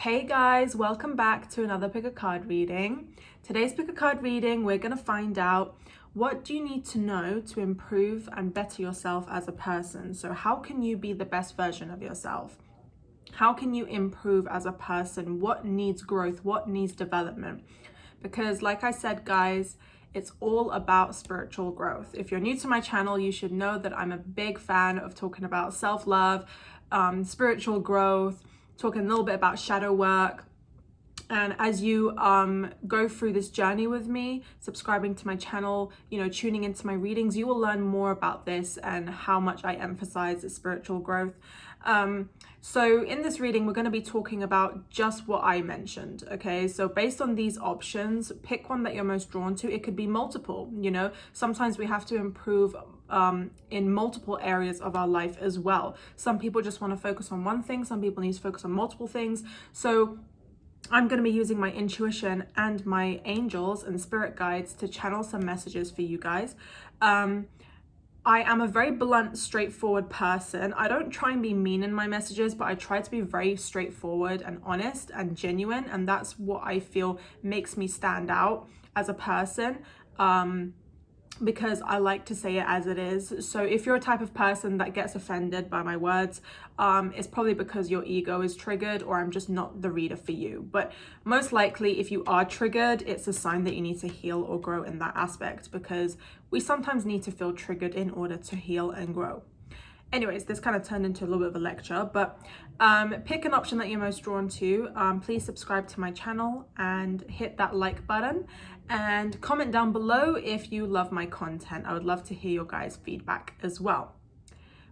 Hey guys, welcome back to another pick a card reading. Today's pick a card reading, we're going to find out what do you need to know to improve and better yourself as a person. So how can you be the best version of yourself? How can you improve as a person? What needs growth? What needs development? Because like I said, guys, it's all about spiritual growth. If you're new to my channel, you should know that I'm a big fan of talking about self-love, spiritual growth, talking a little bit about shadow work. And as you go through this journey with me, subscribing to my channel, tuning into my readings, you will learn more about this and how much I emphasize the spiritual growth. So in this reading, we're going to be talking about just what I mentioned. Okay, so based on these options, pick one that you're most drawn to. It could be multiple, sometimes we have to improve in multiple areas of our life as well. Some people just want to focus on one thing. Some people need to focus on multiple things. So I'm going to be using my intuition and my angels and spirit guides to channel some messages for you guys. I am a very blunt, straightforward person. I don't try and be mean in my messages, but I try to be very straightforward and honest and genuine. And that's what I feel makes me stand out as a person. Because I like to say it as it is. So if you're a type of person that gets offended by my words, it's probably because your ego is triggered or I'm just not the reader for you. But most likely, if you are triggered, it's a sign that you need to heal or grow in that aspect, because we sometimes need to feel triggered in order to heal and grow. Anyways, this kind of turned into a little bit of a lecture, but pick an option that you're most drawn to. Please subscribe to my channel and hit that like button and comment down below if you love my content. I would love to hear your guys' feedback as well.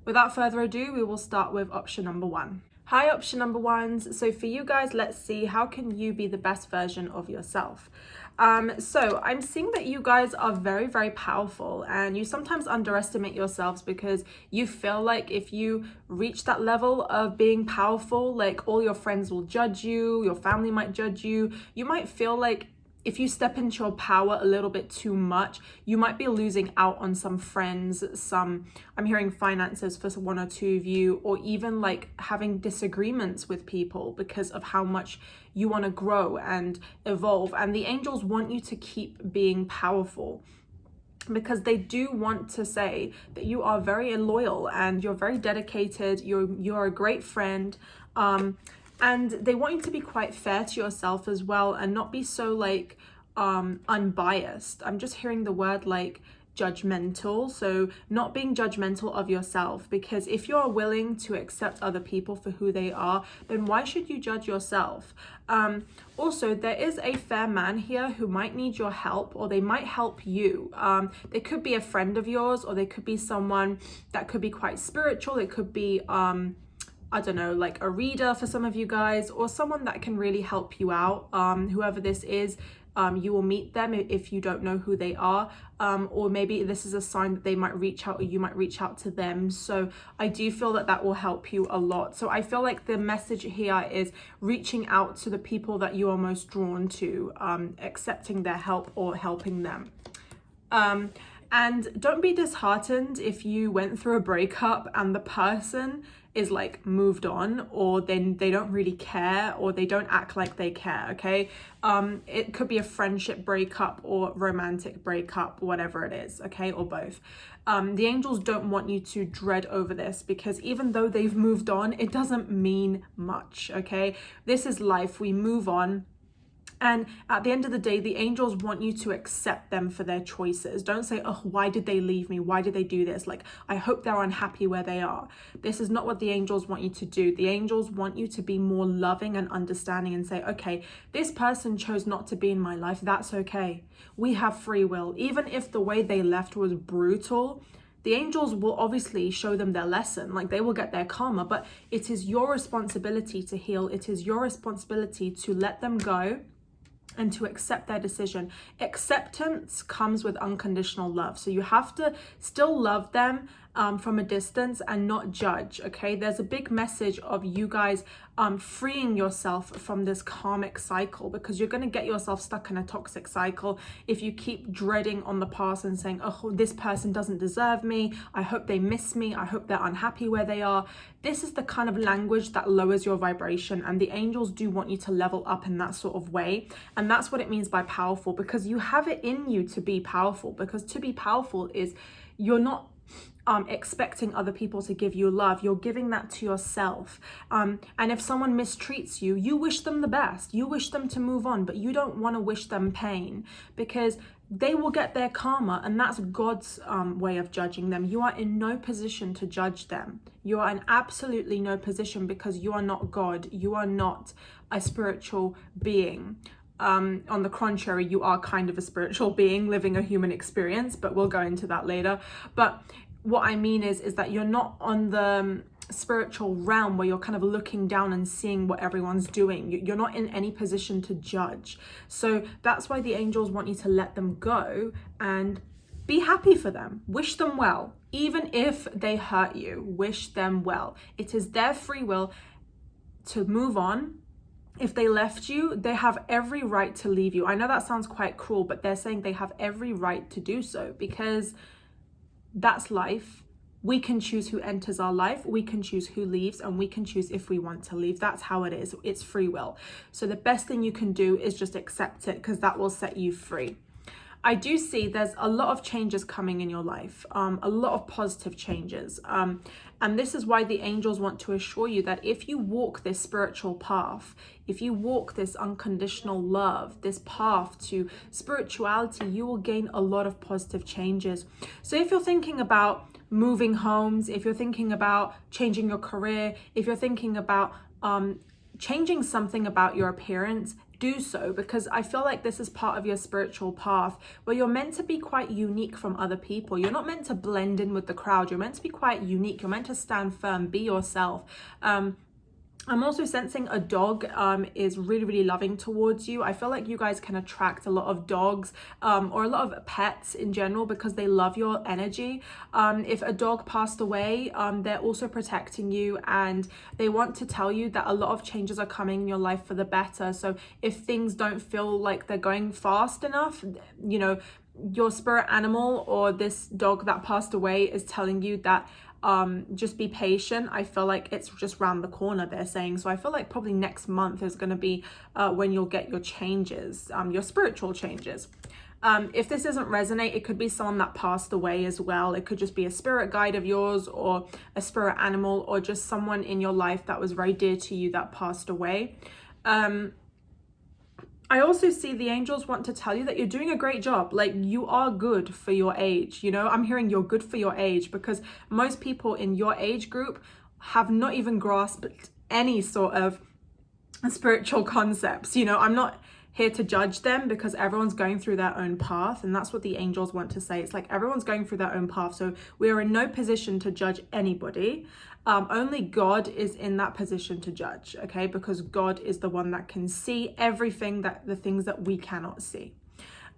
Without further ado, we will start with option number one. Hi, option number ones. So for you guys, let's see, how can you be the best version of yourself? So I'm seeing that you guys are very, very powerful, and you sometimes underestimate yourselves because you feel like if you reach that level of being powerful, like all your friends will judge you, your family might judge you. You might feel like if you step into your power a little bit too much, you might be losing out on some friends, I'm hearing finances for one or two of you, or even like having disagreements with people because of how much you want to grow and evolve. And the angels want you to keep being powerful, because they do want to say that you are very loyal and you're very dedicated, you're a great friend, and they want you to be quite fair to yourself as well and not be so like unbiased. I'm just hearing the word like judgmental. So not being judgmental of yourself, because if you're willing to accept other people for who they are, then why should you judge yourself? Also, there is a fair man here who might need your help, or they might help you. They could be a friend of yours, or they could be someone that could be quite spiritual. It could be I don't know, like a reader for some of you guys, or someone that can really help you out. Whoever this is, you will meet them if you don't know who they are, or maybe this is a sign that they might reach out or you might reach out to them. So I do feel that that will help you a lot. So I feel like the message here is reaching out to the people that you are most drawn to, accepting their help or helping them. And don't be disheartened if you went through a breakup and the person is like moved on, or then they don't really care, or they don't act like they care. Okay, it could be a friendship breakup or romantic breakup, whatever it is, okay, or both. The angels don't want you to dread over this, because even though they've moved on, it doesn't mean much. Okay, this is life, we move on. And at the end of the day, the angels want you to accept them for their choices. Don't say, oh, why did they leave me? Why did they do this? Like, I hope they're unhappy where they are. This is not what the angels want you to do. The angels want you to be more loving and understanding and say, okay, this person chose not to be in my life. That's okay. We have free will. Even if the way they left was brutal, the angels will obviously show them their lesson, like they will get their karma, but it is your responsibility to heal. It is your responsibility to let them go and to accept their decision. Acceptance comes with unconditional love. So you have to still love them, from a distance and not judge, okay? There's a big message of you guys freeing yourself from this karmic cycle, because you're going to get yourself stuck in a toxic cycle if you keep dreading on the past and saying, oh, this person doesn't deserve me, I hope they miss me, I hope they're unhappy where they are. This is the kind of language that lowers your vibration, and the angels do want you to level up in that sort of way. And that's what it means by powerful, because you have it in you to be powerful, because to be powerful is you're not expecting other people to give you love, you're giving that to yourself. And if someone mistreats you, you wish them the best, you wish them to move on, but you don't want to wish them pain, because they will get their karma, and that's God's way of judging them. You are in no position to judge them. You are in absolutely no position, because you are not God, you are not a spiritual being. On the contrary, you are kind of a spiritual being living a human experience, but we'll go into that later. But what I mean is that you're not on the spiritual realm where you're kind of looking down and seeing what everyone's doing. You're not in any position to judge. So that's why the angels want you to let them go and be happy for them. Wish them well. Even if they hurt you, wish them well. It is their free will to move on. If they left you, they have every right to leave you. I know that sounds quite cruel, but they're saying they have every right to do so, because that's life. We can choose who enters our life, we can choose who leaves, and we can choose if we want to leave. That's how it is. It's free will. So the best thing you can do is just accept it, because that will set you free. I do see there's a lot of changes coming in your life, a lot of positive changes. And this is why the angels want to assure you that if you walk this spiritual path, if you walk this unconditional love, this path to spirituality, you will gain a lot of positive changes. So if you're thinking about moving homes, if you're thinking about changing your career, if you're thinking about changing something about your appearance, do so, because I feel like this is part of your spiritual path where you're meant to be quite unique from other people. You're not meant to blend in with the crowd. You're meant to be quite unique. You're meant to stand firm, be yourself. I'm also sensing a dog is really, really loving towards you. I feel like you guys can attract a lot of dogs or a lot of pets in general, because they love your energy. If a dog passed away, they're also protecting you, and they want to tell you that a lot of changes are coming in your life for the better. So if things don't feel like they're going fast enough, you know, your spirit animal or this dog that passed away is telling you that just be patient. I feel like it's just round the corner, they're saying. So I feel like probably next month is going to be when you'll get your changes, your spiritual changes. If this doesn't resonate, it could be someone that passed away as well. It could just be a spirit guide of yours, or a spirit animal, or just someone in your life that was very dear to you that passed away. I also see the angels want to tell you that you're doing a great job. Like, you are good for your age. You know, I'm hearing you're good for your age, because most people in your age group have not even grasped any sort of spiritual concepts. You know, I'm not here to judge them, because everyone's going through their own path, and that's what the angels want to say. It's like everyone's going through their own path, so we are in no position to judge anybody. Only God is in that position to judge, okay? Because God is the one that can see everything, that the things that we cannot see.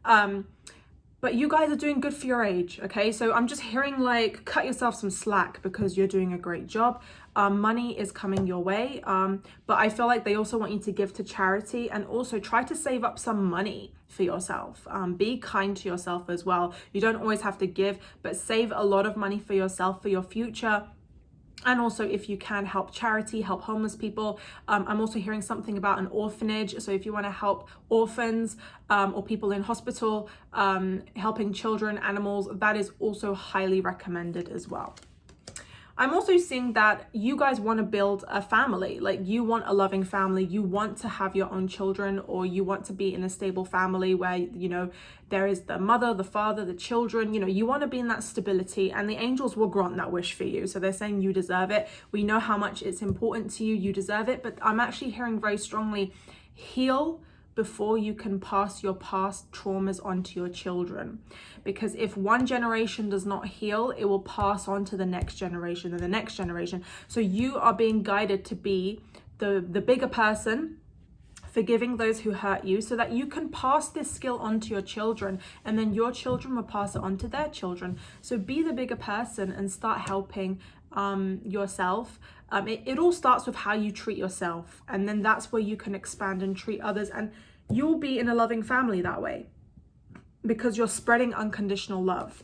But you guys are doing good for your age, okay? So I'm just hearing, like, cut yourself some slack, because you're doing a great job. Money is coming your way, but I feel like they also want you to give to charity, and also try to save up some money for yourself. Be kind to yourself as well. You don't always have to give, but save a lot of money for yourself, for your future. And also, if you can, help charity, help homeless people. I'm also hearing something about an orphanage. So if you want to help orphans or people in hospital, helping children, animals, that is also highly recommended as well. I'm also seeing that you guys want to build a family. Like, you want a loving family, you want to have your own children, or you want to be in a stable family where, you know, there is the mother, the father, the children. You know, you want to be in that stability, and the angels will grant that wish for you. So they're saying you deserve it. We know how much it's important to you, you deserve it. But I'm actually hearing very strongly, heal before you can pass your past traumas on to your children. Because if one generation does not heal, it will pass on to the next generation and the next generation. So you are being guided to be the bigger person forgiving those who hurt you, so that you can pass this skill on to your children, and then your children will pass it on to their children. So be the bigger person and start helping yourself. It all starts with how you treat yourself, and then that's where you can expand and treat others, and you'll be in a loving family that way, because you're spreading unconditional love.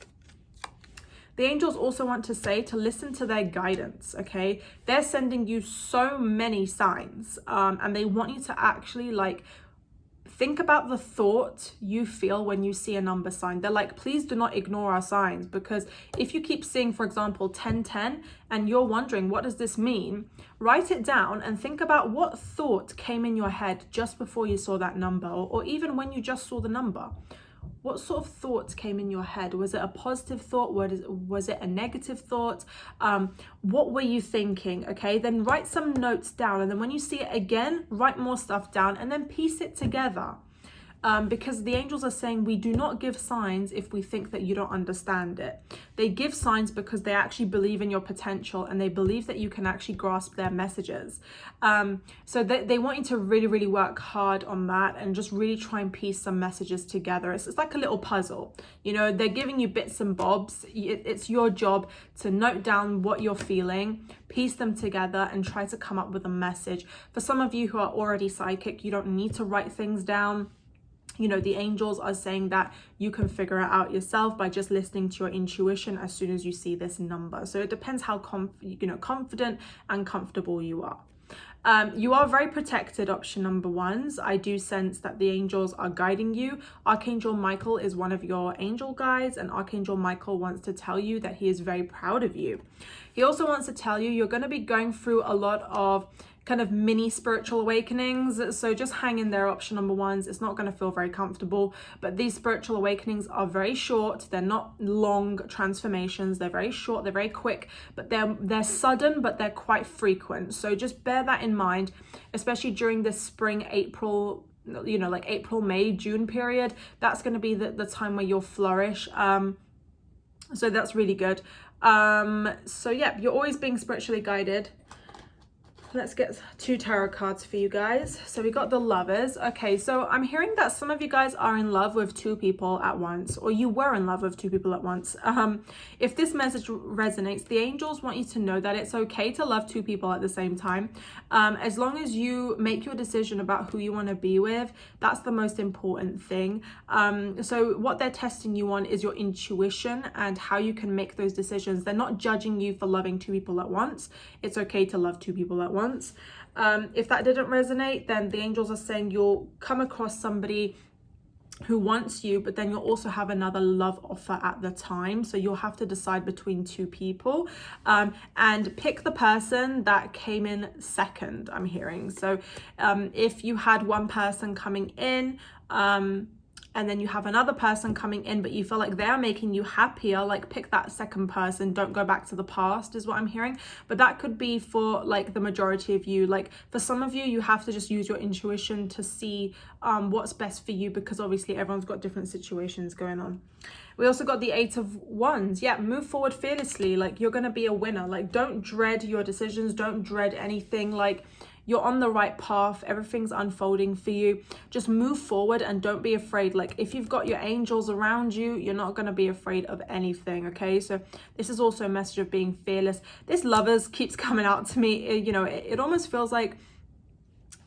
The angels also want to say to listen to their guidance, okay? They're sending you so many signs, and they want you to actually like think about the thought you feel when you see a number sign. They're like, please do not ignore our signs, because if you keep seeing, for example, 1010, and you're wondering, what does this mean? Write it down and think about what thought came in your head just before you saw that number, or even when you just saw the number. What sort of thoughts came in your head? Was it a positive thought? Was it a negative thought? What were you thinking? Okay, then write some notes down, and then when you see it again, write more stuff down, and then piece it together. Because the angels are saying we do not give signs if we think that you don't understand it. They give signs because they actually believe in your potential, and they believe that you can actually grasp their messages. So they want you to really, really work hard on that and just really try and piece some messages together. It's like a little puzzle. You know, they're giving you bits and bobs. It's your job to note down what you're feeling, piece them together, and try to come up with a message. For some of you who are already psychic, you don't need to write things down. You know, the angels are saying that you can figure it out yourself by just listening to your intuition as soon as you see this number. So it depends how confident and comfortable you are. You are very protected, option number ones. I do sense that the angels are guiding you. Archangel Michael is one of your angel guides, and Archangel Michael wants to tell you that he is very proud of you. He also wants to tell you you're going to be going through a lot of kind of mini spiritual awakenings. So just hang in there, option number ones. It's not going to feel very comfortable, but these spiritual awakenings are very short. They're not long transformations. They're very short. They're very quick, but they're sudden, but they're quite frequent. So just bear that in mind, especially during this spring, April, you know, like April, May, June period. That's going to be the time where you'll flourish. So that's really good. So yeah, you're always being spiritually guided. Let's get 2 tarot cards for you guys. So we got the Lovers. Okay, so I'm hearing that some of you guys are in love with 2 people at once, or you were in love with 2 people at once. If this message resonates, the angels want you to know that it's okay to love 2 people at the same time. As long as you make your decision about who you want to be with, that's the most important thing. So what they're testing you on is your intuition and how you can make those decisions. They're not judging you for loving 2 people at once. It's okay to love 2 people at once. If that didn't resonate, then the angels are saying you'll come across somebody who wants you, but then you'll also have another love offer at the time. So you'll have to decide between 2 people, and pick the person that came in second, I'm hearing. So if you had one person coming in, and then you have another person coming in, but you feel like they're making you happier, like pick that second person. Don't go back to the past is what I'm hearing. But that could be for like the majority of you. Like for some of you, you have to just use your intuition to see what's best for you, because obviously everyone's got different situations going on. We also got the 8 of Wands. Yeah, move forward fearlessly. Like you're going to be a winner. Like don't dread your decisions. Don't dread anything. Like you're on the right path. Everything's unfolding for you. Just move forward and don't be afraid. Like if you've got your angels around you, you're not going to be afraid of anything. Okay, so this is also a message of being fearless. This Lovers keeps coming out to me. You know, it almost feels like,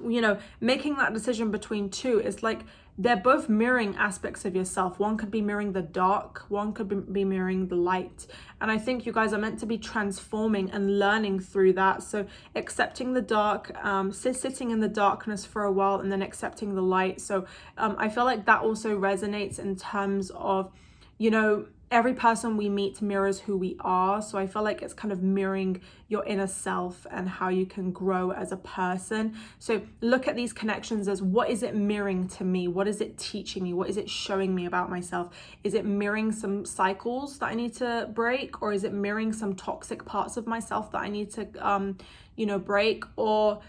you know, making that decision between 2 is like they're both mirroring aspects of yourself. One could be mirroring the dark, one could be mirroring the light. And I think you guys are meant to be transforming and learning through that. So accepting the dark, sitting in the darkness for a while, and then accepting the light. So I feel like that also resonates in terms of, you know, every person we meet mirrors who we are. So I feel like it's kind of mirroring your inner self and how you can grow as a person. So look at these connections as, what is it mirroring to me? What is it teaching me? What is it showing me about myself? Is it mirroring some cycles that I need to break? Or is it mirroring some toxic parts of myself that I need to, you know, break, or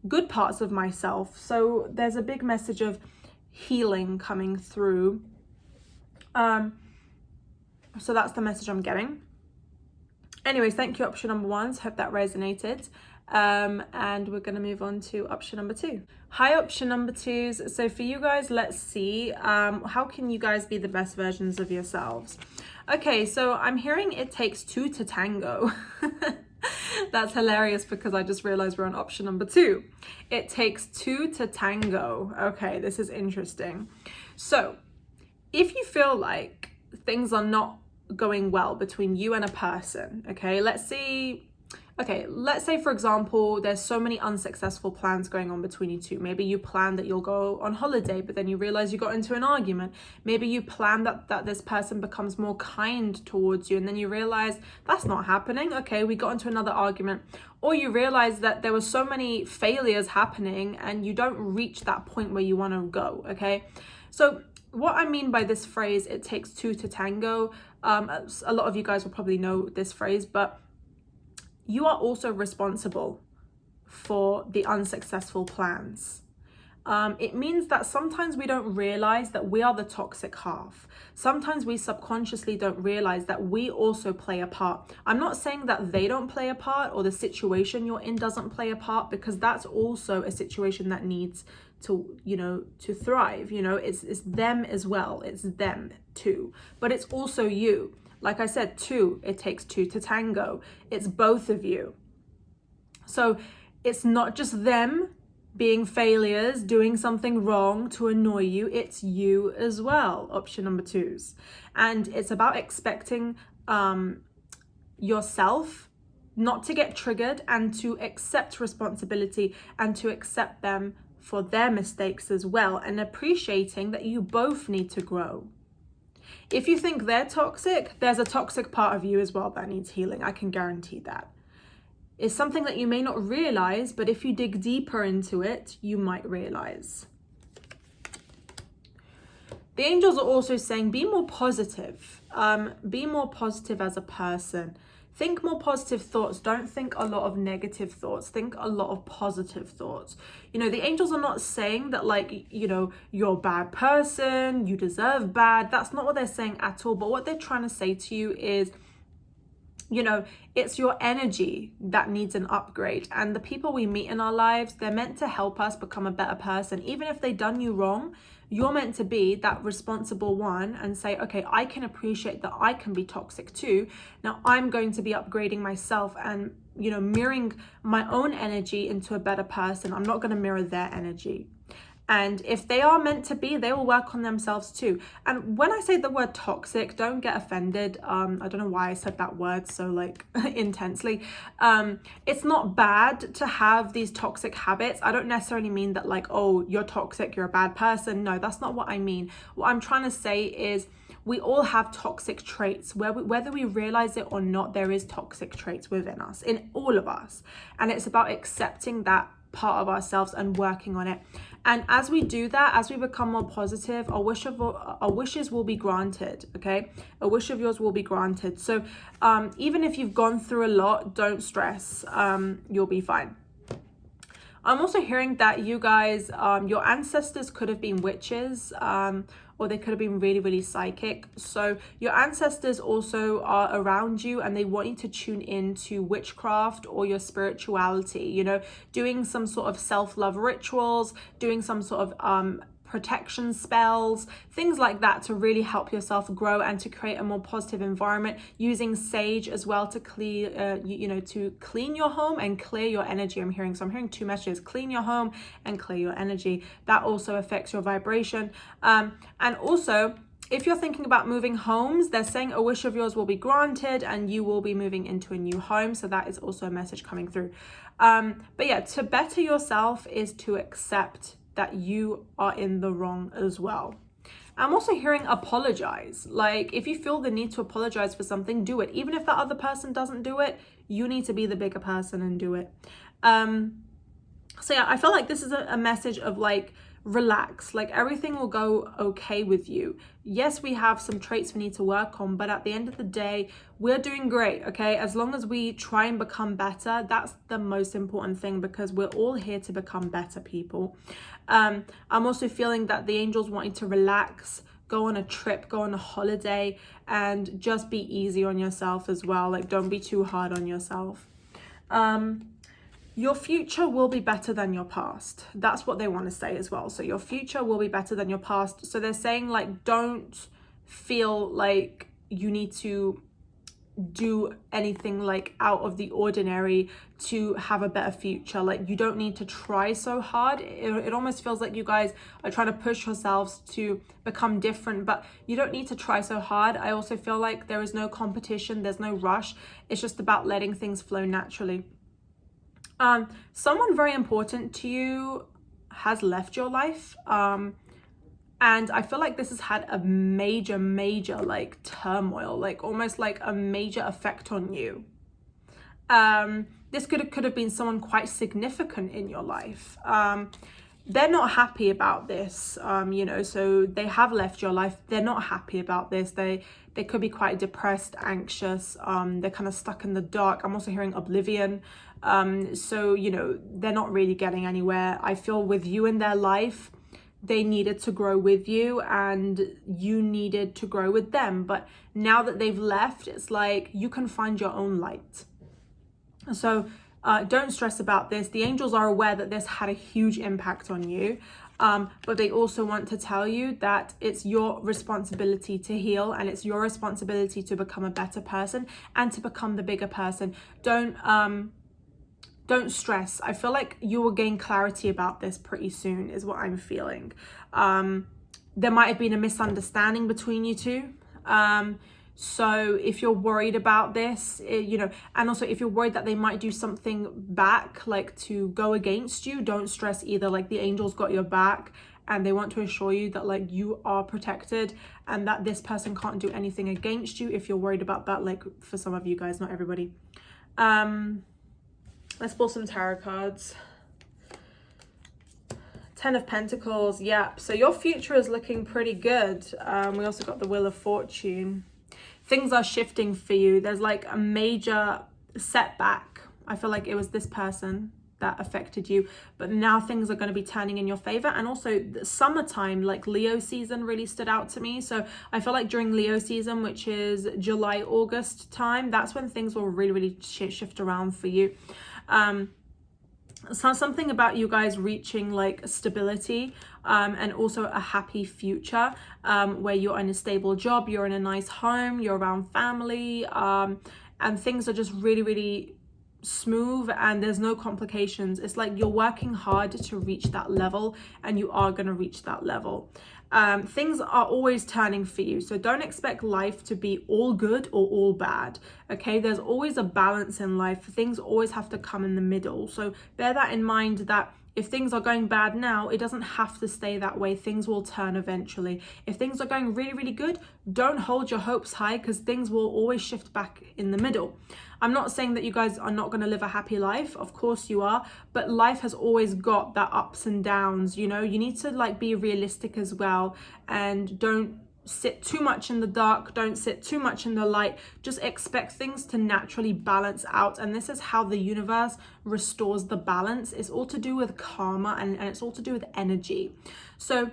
good parts of myself? So there's a big message of healing coming through. So that's the message I'm getting. Anyways, thank you, option number ones. Hope that resonated. And we're going to move on to option number 2. Hi, option number 2s. So for you guys, let's see, how can you guys be the best versions of yourselves? Okay, so I'm hearing it takes 2 to tango. That's hilarious because I just realized we're on option number 2. It takes 2 to tango. Okay, this is interesting. So if you feel like things are not going well between you and a person, okay, let's say for example, there's so many unsuccessful plans going on between you two. Maybe you plan that you'll go on holiday, but then you realize you got into an argument. Maybe you plan that this person becomes more kind towards you, and then you realize that's not happening. Okay, we got into another argument. Or you realize that there were so many failures happening and you don't reach that point where you want to go, okay? So what I mean by this phrase, it takes 2 to tango, a lot of you guys will probably know this phrase, but you are also responsible for the unsuccessful plans. It means that sometimes we don't realize that we are the toxic half. Sometimes we subconsciously don't realize that we also play a part. I'm not saying that they don't play a part or the situation you're in doesn't play a part, because that's also a situation that needs to, to thrive. It's them as well. It's them too. But it's also you. Like I said, 2, it takes 2 to tango. It's both of you. So it's not just them being failures, doing something wrong to annoy you. It's you as well, option number 2s. And it's about expecting yourself not to get triggered and to accept responsibility and to accept them for their mistakes as well, and appreciating that you both need to grow. If you think they're toxic, there's a toxic part of you as well that needs healing. I can guarantee that. It's something that you may not realize, but if you dig deeper into it, you might realize. The angels are also saying, be more positive. Be more positive as a person. Think more positive thoughts. Don't think a lot of negative thoughts. Think a lot of positive thoughts. The angels are not saying that, like, you're a bad person, you deserve bad. That's not what they're saying at all. But what they're trying to say to you is, it's your energy that needs an upgrade. And the people we meet in our lives, they're meant to help us become a better person. Even if they've done you wrong, you're meant to be that responsible one and say, okay, I can appreciate that I can be toxic too. Now I'm going to be upgrading myself and, mirroring my own energy into a better person. I'm not going to mirror their energy. And if they are meant to be, they will work on themselves too. And when I say the word toxic, don't get offended. I don't know why I said that word so intensely. It's not bad to have these toxic habits. I don't necessarily mean that oh, you're toxic, you're a bad person. No, that's not what I mean. What I'm trying to say is we all have toxic traits. Whether we realize it or not, there is toxic traits within us, in all of us. And it's about accepting that part of ourselves and working on it. And as we do that, as we become more positive, our wishes will be granted, okay? A wish of yours will be granted. So even if you've gone through a lot, don't stress. You'll be fine. I'm also hearing that you guys, your ancestors could have been witches, or they could have been really, really psychic. So your ancestors also are around you and they want you to tune into witchcraft or your spirituality, doing some sort of self-love rituals, doing some sort of protection spells, things like that, to really help yourself grow and to create a more positive environment, using sage as well to clear to clean your home and clear your energy. I'm hearing 2 messages: clean your home and clear your energy. That also affects your vibration. And also, if you're thinking about moving homes, they're saying a wish of yours will be granted and you will be moving into a new home. So that is also a message coming through. But yeah, to better yourself is to accept that you are in the wrong as well. I'm also hearing apologize. If you feel the need to apologize for something, do it. Even if that other person doesn't do it, you need to be the bigger person and do it. So yeah, I feel like this is a message of relax. Everything will go okay with you. Yes, we have some traits we need to work on, but at the end of the day, we're doing great, okay? As long as we try and become better, that's the most important thing, because we're all here to become better people. I'm also feeling that the angels want you to relax, go on a trip, go on a holiday, and just be easy on yourself as well. Don't be too hard on yourself. Your future will be better than your past. That's what they want to say as well. So your future will be better than your past. So they're saying like, don't feel like you need to do anything like out of the ordinary to have a better future. Like, you don't need to try so hard. It almost feels like you guys are trying to push yourselves to become different, but you don't need to try so hard. I also feel like there is no competition, there's no rush. It's just about letting things flow naturally. Someone very important to you has left your life, and I feel like this has had a major like turmoil, like almost like a major effect on you. This could have been someone quite significant in your life. They're not happy about this, you know, so they have left your life. They're not happy about this. They could be quite depressed, anxious. They're kind of stuck in the dark. I'm also hearing oblivion. So, you know, they're not really getting anywhere. I feel with you in their life, they needed to grow with you and you needed to grow with them. But now that they've left, it's like you can find your own light. So don't stress about this. The angels are aware that this had a huge impact on you. But they also want to tell you that it's your responsibility to heal, and it's your responsibility to become a better person and to become the bigger person. Don't stress. I feel like you will gain clarity about this pretty soon is what I'm feeling. There might have been a misunderstanding between you two. So if you're worried about this, you know, and also if you're worried that they might do something back, like to go against you, don't stress either. Like, the angels got your back and they want to assure you that like you are protected and that this person can't do anything against you if you're worried about that, like for some of you guys, not everybody. Let's pull some tarot cards. 10 of Pentacles. Yep. So your future is looking pretty good. We also got the Wheel of Fortune. Things are shifting for you. There's like a major setback. I feel like it was this person that affected you, but now things are going to be turning in your favor. And also the summertime, like Leo season, really stood out to me. So I feel like during Leo season, which is July, August time, that's when things will really shift around for you. So something about you guys reaching like stability, and also a happy future, where you're in a stable job, you're in a nice home, you're around family, and things are just really smooth and there's no complications. It's like you're working hard to reach that level and you are going to reach that level. Things are always turning for you, so don't expect life to be all good or all bad. Okay, there's always a balance in life. Things always have to come in the middle, so bear that in mind, that if things are going bad now, it doesn't have to stay that way. Things will turn eventually. If things are going really good, don't hold your hopes high, because things will always shift back in the middle. I'm not saying that you guys are not going to live a happy life. Of course you are, but life has always got that ups and downs. You know, you need to like be realistic as well, and don't sit too much in the dark, don't sit too much in the light. Just expect things to naturally balance out, and this is how the universe restores the balance. It's all to do with karma, and it's all to do with energy. So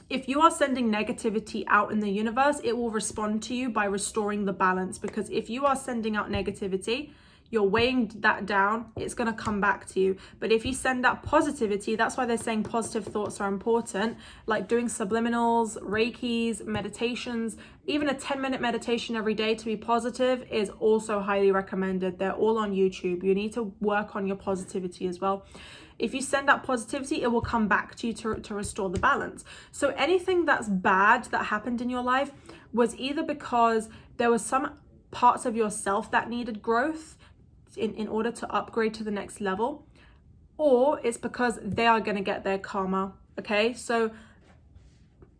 if you are sending negativity out in the universe, it will respond to you by restoring the balance, because if you are sending out negativity, you're weighing that down, it's going to come back to you. But if you send out positivity, that's why they're saying positive thoughts are important, like doing subliminals, Reikis, meditations. Even a 10-minute meditation every day to be positive is also highly recommended. They're all on YouTube. You need to work on your positivity as well. If you send out positivity, it will come back to you to restore the balance. So anything that's bad that happened in your life was either because there was some parts of yourself that needed growth in order to upgrade to the next level, or it's because they are going to get their karma. Okay, so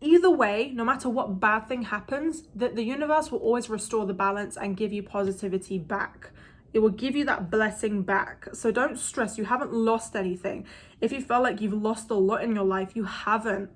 either way, no matter what bad thing happens, the universe will always restore the balance and give you positivity back. It will give you that blessing back. So don't stress. You haven't lost anything. If you felt like you've lost a lot in your life, you haven't.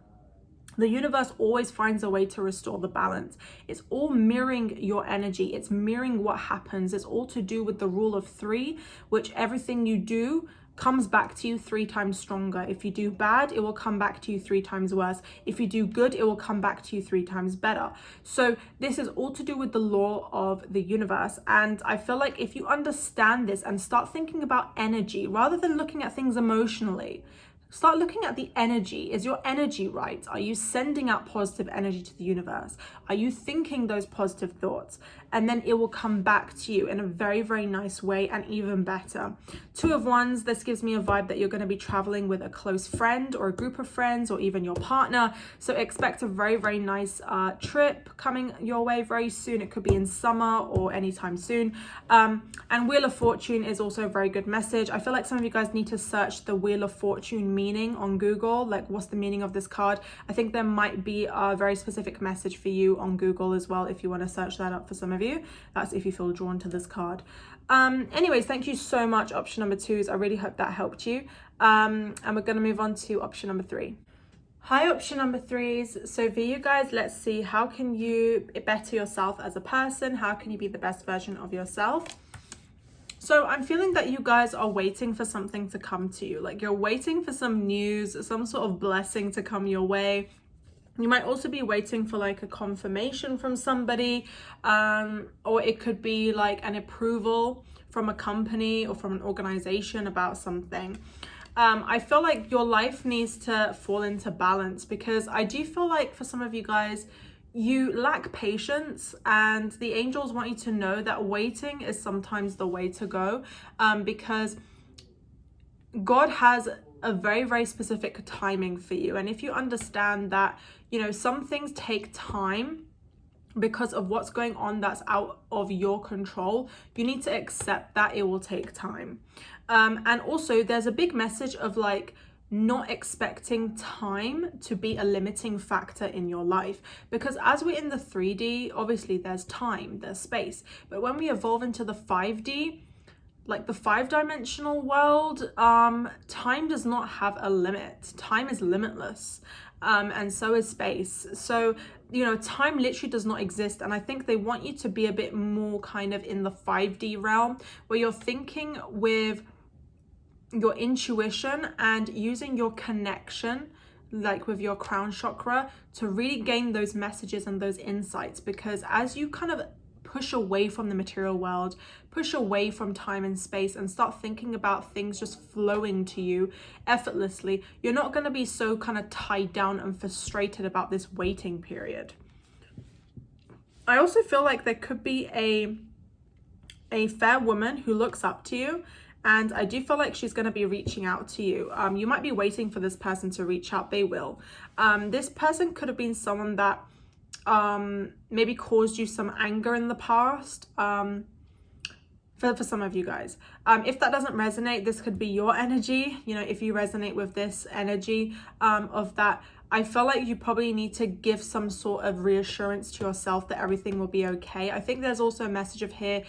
The universe always finds a way to restore the balance. It's all mirroring your energy. It's mirroring what happens. It's all to do with the rule of 3, which everything you do comes back to you 3 times stronger. If you do bad, it will come back to you 3 times worse. If you do good, it will come back to you 3 times better. So this is all to do with the law of the universe. And I feel like if you understand this and start thinking about energy rather than looking at things emotionally, start looking at the energy. Is your energy right? Are you sending out positive energy to the universe? Are you thinking those positive thoughts? And then it will come back to you in a very, very nice way and even better. 2 of Wands, this gives me a vibe that you're going to be traveling with a close friend or a group of friends or even your partner. So expect a very, very nice trip coming your way very soon. It could be in summer or anytime soon. And Wheel of Fortune is also a very good message. I feel like some of you guys need to search the Wheel of Fortune meaning on Google. Like, what's the meaning of this card? I think there might be a very specific message for you on Google as well if you want to search that up for some of you. That's if you feel drawn to this card. Anyways, thank you so much, option number 2s. I really hope that helped you. And we're going to move on to option number 3. Hi, option number 3s. So for you guys, let's see, how can you better yourself as a person? How can you be the best version of yourself? So I'm feeling that you guys are waiting for something to come to you. Like, you're waiting for some news, some sort of blessing to come your way. You might also be waiting for like a confirmation from somebody, or it could be like an approval from a company or from an organization about something. I feel like your life needs to fall into balance, because I do feel like for some of you guys, you lack patience, and the angels want you to know that waiting is sometimes the way to go, because God has a very, very specific timing for you. And if you understand that, you know, some things take time because of what's going on that's out of your control, you need to accept that it will take time. And also there's a big message of like not expecting time to be a limiting factor in your life, because as we're in the 3D, obviously there's time, there's space, but when we evolve into the 5D, like the 5-dimensional world, time does not have a limit. Time is limitless, and so is space. So, you know, time literally does not exist. And I think they want you to be a bit more kind of in the 5D realm, where you're thinking with your intuition and using your connection, like with your crown chakra, to really gain those messages and those insights. Because as you kind of push away from the material world, push away from time and space, and start thinking about things just flowing to you effortlessly, you're not going to be so kind of tied down and frustrated about this waiting period. I also feel like there could be a fair woman who looks up to you, and I do feel like she's going to be reaching out to you. You might be waiting for this person to reach out. They will. This person could have been someone that maybe caused you some anger in the past, for some of you guys. If that doesn't resonate, this could be your energy. You know, if you resonate with this energy of that, I feel like you probably need to give some sort of reassurance to yourself that everything will be okay. I think there's also a message of here,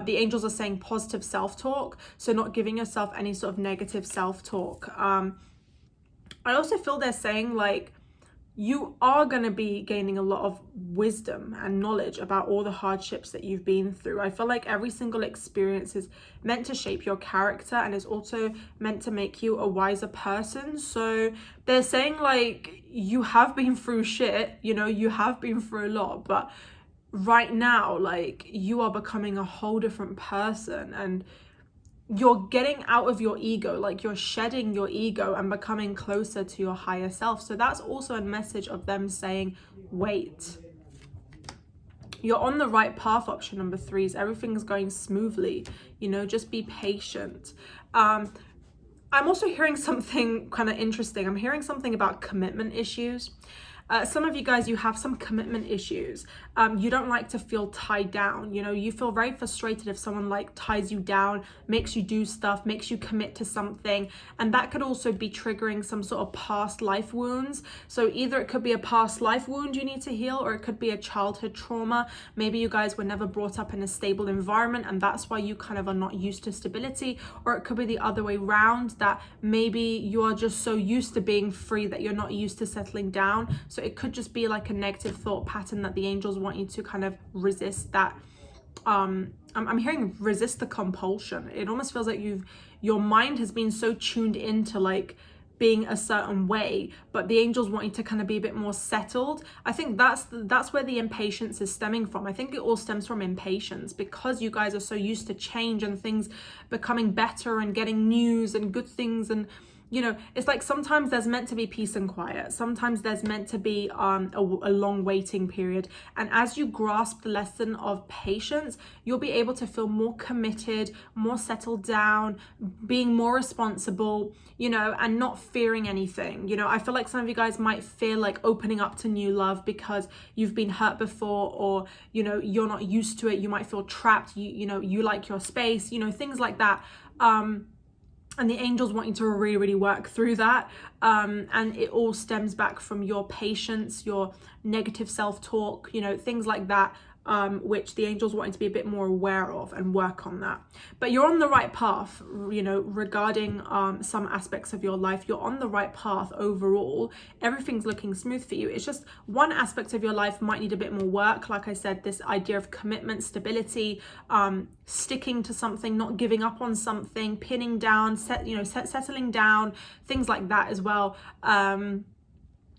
the angels are saying positive self-talk, so not giving yourself any sort of negative self-talk. I also feel they're saying like, you are going to be gaining a lot of wisdom and knowledge about all the hardships that you've been through. I feel like every single experience is meant to shape your character, and is also meant to make you a wiser person. So they're saying like, you have been through shit, you know, you have been through a lot, but right now, like, you are becoming a whole different person, and you're getting out of your ego, like you're shedding your ego and becoming closer to your higher self. So that's also a message of them saying, wait, you're on the right path, option number 3s. Everything's going smoothly, you know, just be patient. I'm also hearing something kind of interesting. I'm hearing something about commitment issues. Some of you guys, you have some commitment issues. You don't like to feel tied down. You know, you feel very frustrated if someone like ties you down, makes you do stuff, makes you commit to something. And that could also be triggering some sort of past life wounds. So either it could be a past life wound you need to heal, or it could be a childhood trauma. Maybe you guys were never brought up in a stable environment, and that's why you kind of are not used to stability. Or it could be the other way around, that maybe you are just so used to being free that you're not used to settling down. So it could just be like a negative thought pattern that the angels want you to kind of resist that. I'm hearing resist the compulsion. It almost feels like your mind has been so tuned into like being a certain way, but the angels want you to kind of be a bit more settled. I think that's where the impatience is stemming from. I think it all stems from impatience, because you guys are so used to change and things becoming better and getting news and good things. And you know, it's like sometimes there's meant to be peace and quiet. Sometimes there's meant to be a long waiting period. And as you grasp the lesson of patience, you'll be able to feel more committed, more settled down, being more responsible, you know, and not fearing anything. You know, I feel like some of you guys might fear like opening up to new love because you've been hurt before, or, you know, you're not used to it. You might feel trapped. You know, you like your space, you know, things like that. And the angels want you to really, really work through that. And it all stems back from your patience, your negative self-talk, you know, things like that, which the angels want you to be a bit more aware of and work on that. But you're on the right path, you know, regarding some aspects of your life. You're on the right path overall. Everything's looking smooth for you. It's just one aspect of your life might need a bit more work. Like I said, this idea of commitment, stability, sticking to something, not giving up on something, pinning down, settling down, things like that as well.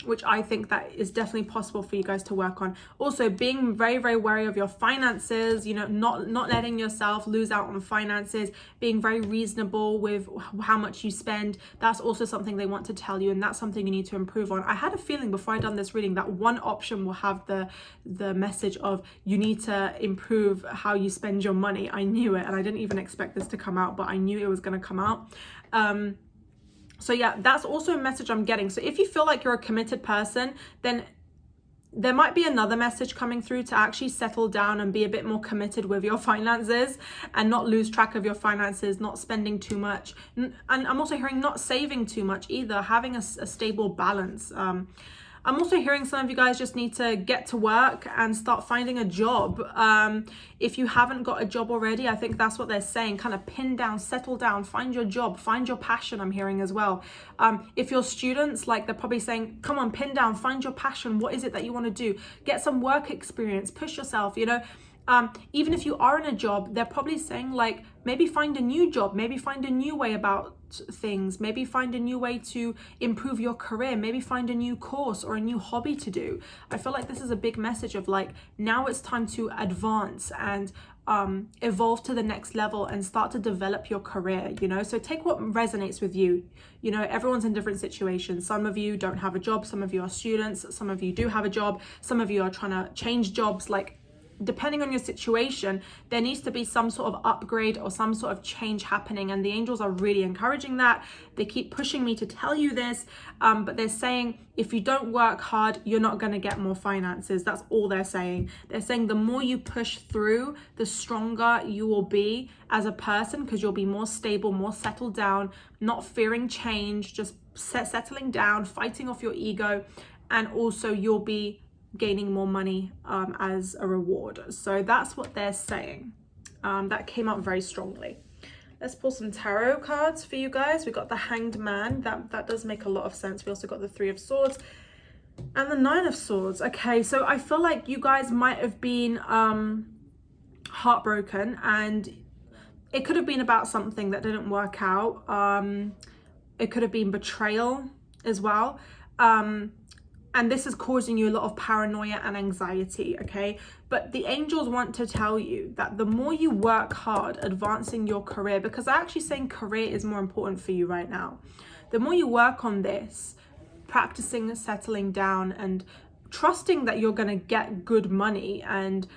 Which I think that is definitely possible for you guys to work on. Also, being very, very wary of your finances, you know, not letting yourself lose out on finances, being very reasonable with how much you spend. That's also something they want to tell you, and that's something you need to improve on. I had a feeling before I done this reading that one option will have the message of you need to improve how you spend your money. I knew it, and I didn't even expect this to come out, but I knew it was going to come out. So yeah, that's also a message I'm getting. So if you feel like you're a committed person, then there might be another message coming through to actually settle down and be a bit more committed with your finances and not lose track of your finances, not spending too much. And I'm also hearing not saving too much either, having a stable balance. I'm also hearing some of you guys just need to get to work and start finding a job. If you haven't got a job already, I think that's what they're saying. Kind of pin down, settle down, find your job, find your passion, I'm hearing as well. If you're students, like they're probably saying, come on, pin down, find your passion. What is it that you want to do? Get some work experience, push yourself, you know. Even if you are in a job, they're probably saying like, maybe find a new job, maybe find a new way about things, maybe find a new way to improve your career, maybe find a new course or a new hobby to do. I feel like this is a big message of like, now it's time to advance and evolve to the next level and start to develop your career, you know. So take what resonates with you. You know, everyone's in different situations. Some of you don't have a job, some of you are students, some of you do have a job, some of you are trying to change jobs. Like, depending on your situation, there needs to be some sort of upgrade or some sort of change happening, and the angels are really encouraging that. They keep pushing me to tell you this, but they're saying if you don't work hard, you're not going to get more finances. That's all they're saying. They're saying the more you push through, the stronger you will be as a person, because you'll be more stable, more settled down, not fearing change, just settling down, fighting off your ego, and also you'll be gaining more money as a reward. So that's what they're saying. That came out very strongly. Let's pull some tarot cards for you guys. We got the Hanged Man. That does make a lot of sense. We also got the Three of Swords and the Nine of Swords. Okay, so I feel like you guys might have been heartbroken, and it could have been about something that didn't work out. It could have been betrayal as well. And this is causing you a lot of paranoia and anxiety, okay? But the angels want to tell you that the more you work hard advancing your career, because they're actually saying career is more important for you right now. The more you work on this, practicing settling down and trusting that you're going to get good money and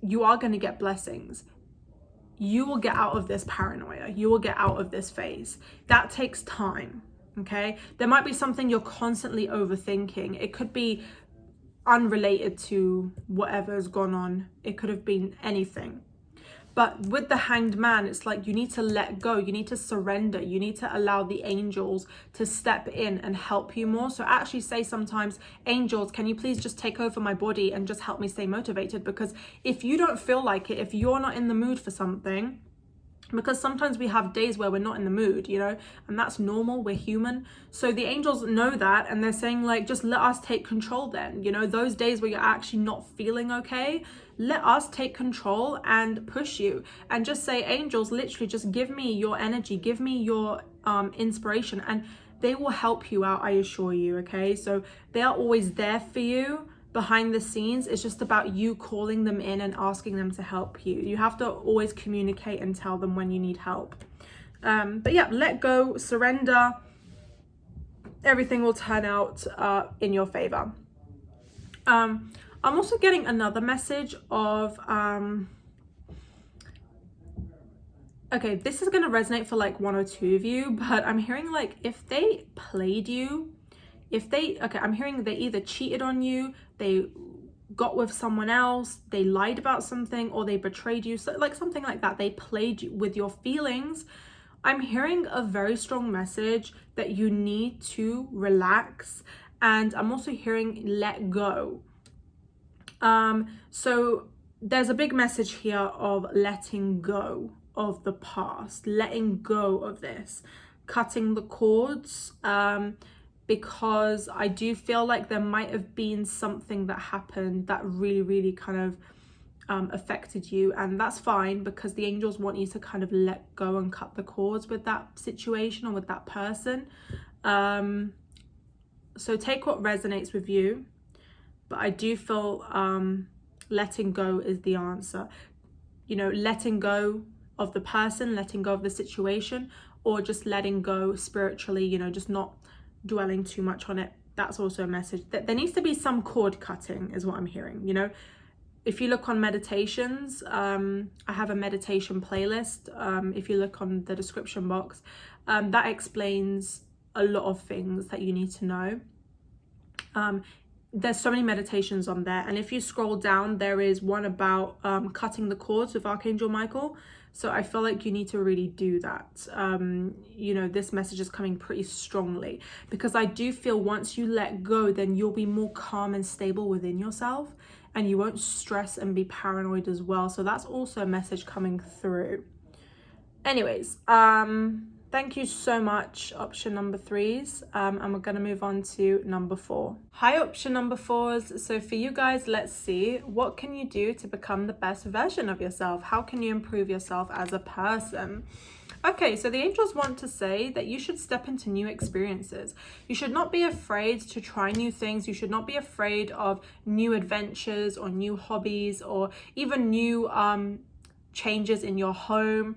you are going to get blessings, you will get out of this paranoia. You will get out of this phase. That takes time. Okay, there might be something you're constantly overthinking. It could be unrelated to whatever's gone on. It could have been anything. But with the Hanged Man, it's like you need to let go. You need to surrender. You need to allow the angels to step in and help you more. So actually say sometimes, angels, can you please just take over my body and just help me stay motivated? Because if you don't feel like it, if you're not in the mood for something, because sometimes we have days where we're not in the mood, you know, and that's normal. We're human. So the angels know that, and they're saying like, just let us take control then, you know, those days where you're actually not feeling okay, let us take control and push you, and just say, angels, literally just give me your energy, give me your inspiration, and they will help you out, I assure you. Okay, so they are always there for you behind the scenes. It's just about you calling them in and asking them to help you. You have to always communicate and tell them when you need help. But yeah, let go, surrender. Everything will turn out in your favor. I'm also getting another message of okay, this is going to resonate for like one or two of you, but I'm hearing like if they played you, I'm hearing they either cheated on you, they got with someone else, they lied about something, or they betrayed you, so like something like that. They played you with your feelings. I'm hearing a very strong message that you need to relax, and I'm also hearing let go. So there's a big message here of letting go of the past, letting go of this, cutting the cords, because I do feel like there might have been something that happened that really kind of affected you, and that's fine, because the angels want you to kind of let go and cut the cords with that situation or with that person. So take what resonates with you, but I do feel letting go is the answer. You know, letting go of the person, letting go of the situation, or just letting go spiritually, you know, just not dwelling too much on it. That's also a message that there needs to be some cord cutting, is what I'm hearing. You know, if you look on meditations, I have a meditation playlist. If you look on the description box, that explains a lot of things that you need to know. There's so many meditations on there, and if you scroll down, there is one about cutting the cords with Archangel Michael. So I feel like you need to really do that. You know, this message is coming pretty strongly, because I do feel once you let go, then you'll be more calm and stable within yourself, and you won't stress and be paranoid as well. So that's also a message coming through. Anyways, thank you so much, option number 3s. And we're going to move on to number 4. Hi, option number 4s. So for you guys, let's see, what can you do to become the best version of yourself? How can you improve yourself as a person? Okay, so the angels want to say that you should step into new experiences. You should not be afraid to try new things. You should not be afraid of new adventures or new hobbies, or even new changes in your home,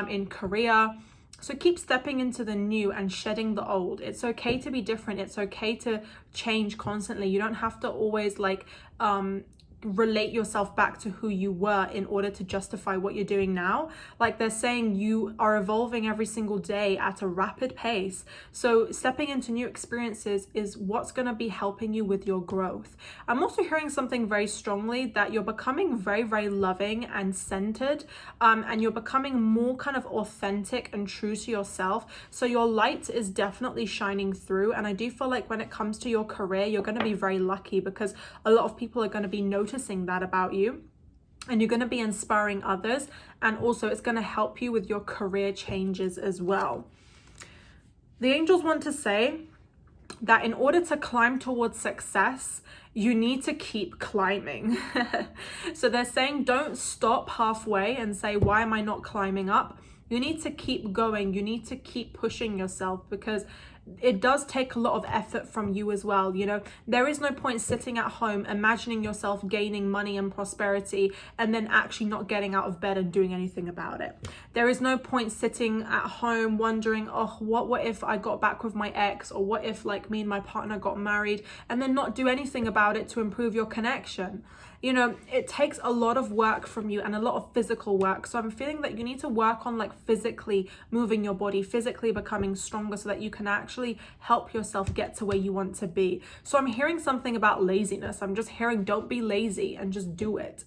in career. So keep stepping into the new and shedding the old. It's okay to be different. It's okay to change constantly. You don't have to always like relate yourself back to who you were in order to justify what you're doing now. Like they're saying, you are evolving every single day at a rapid pace. So stepping into new experiences is what's going to be helping you with your growth. I'm also hearing something very strongly that you're becoming very loving and centered, and you're becoming more kind of authentic and true to yourself. So your light is definitely shining through, and I do feel like when it comes to your career, you're going to be very lucky, because a lot of people are going to be noticing that about you, and you're going to be inspiring others, and also it's going to help you with your career changes as well. The angels want to say that in order to climb towards success, you need to keep climbing. So they're saying don't stop halfway and say, why am I not climbing up? You need to keep going. You need to keep pushing yourself, because it does take a lot of effort from you as well. You know, there is no point sitting at home imagining yourself gaining money and prosperity and then actually not getting out of bed and doing anything about it. There is no point sitting at home wondering, oh, what if I got back with my ex, or what if like me and my partner got married, and then not do anything about it to improve your connection. You know, it takes a lot of work from you, and a lot of physical work. So I'm feeling that you need to work on like physically moving your body, physically becoming stronger, so that you can actually help yourself get to where you want to be. So I'm hearing something about laziness. I'm just hearing don't be lazy and just do it.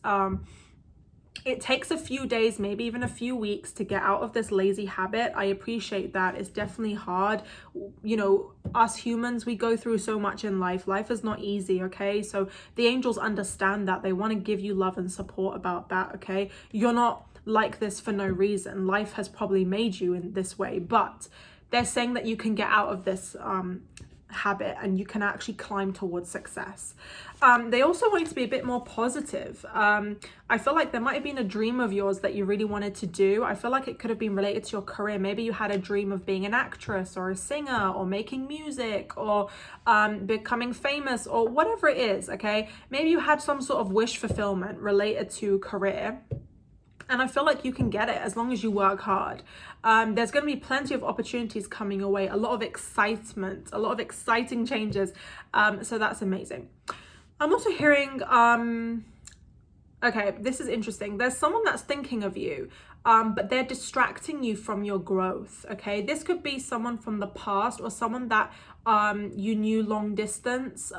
It takes a few days, maybe even a few weeks to get out of this lazy habit. I appreciate that. It's definitely hard. You know, us humans, we go through so much in life. Life is not easy, okay? So the angels understand that. They want to give you love and support about that, okay? You're not like this for no reason. Life has probably made you in this way, but they're saying that you can get out of this habit and you can actually climb towards success. They also want you to be a bit more positive. I feel like there might have been a dream of yours that you really wanted to do. I feel like it could have been related to your career. Maybe you had a dream of being an actress or a singer or making music or becoming famous or whatever it is, okay? Maybe you had some sort of wish fulfillment related to career. And I feel like you can get it as long as you work hard. There's going to be plenty of opportunities coming your way, a lot of excitement, a lot of exciting changes. So that's amazing. I'm also hearing, okay, this is interesting. There's someone that's thinking of you, but they're distracting you from your growth, okay? This could be someone from the past or someone that you knew long distance.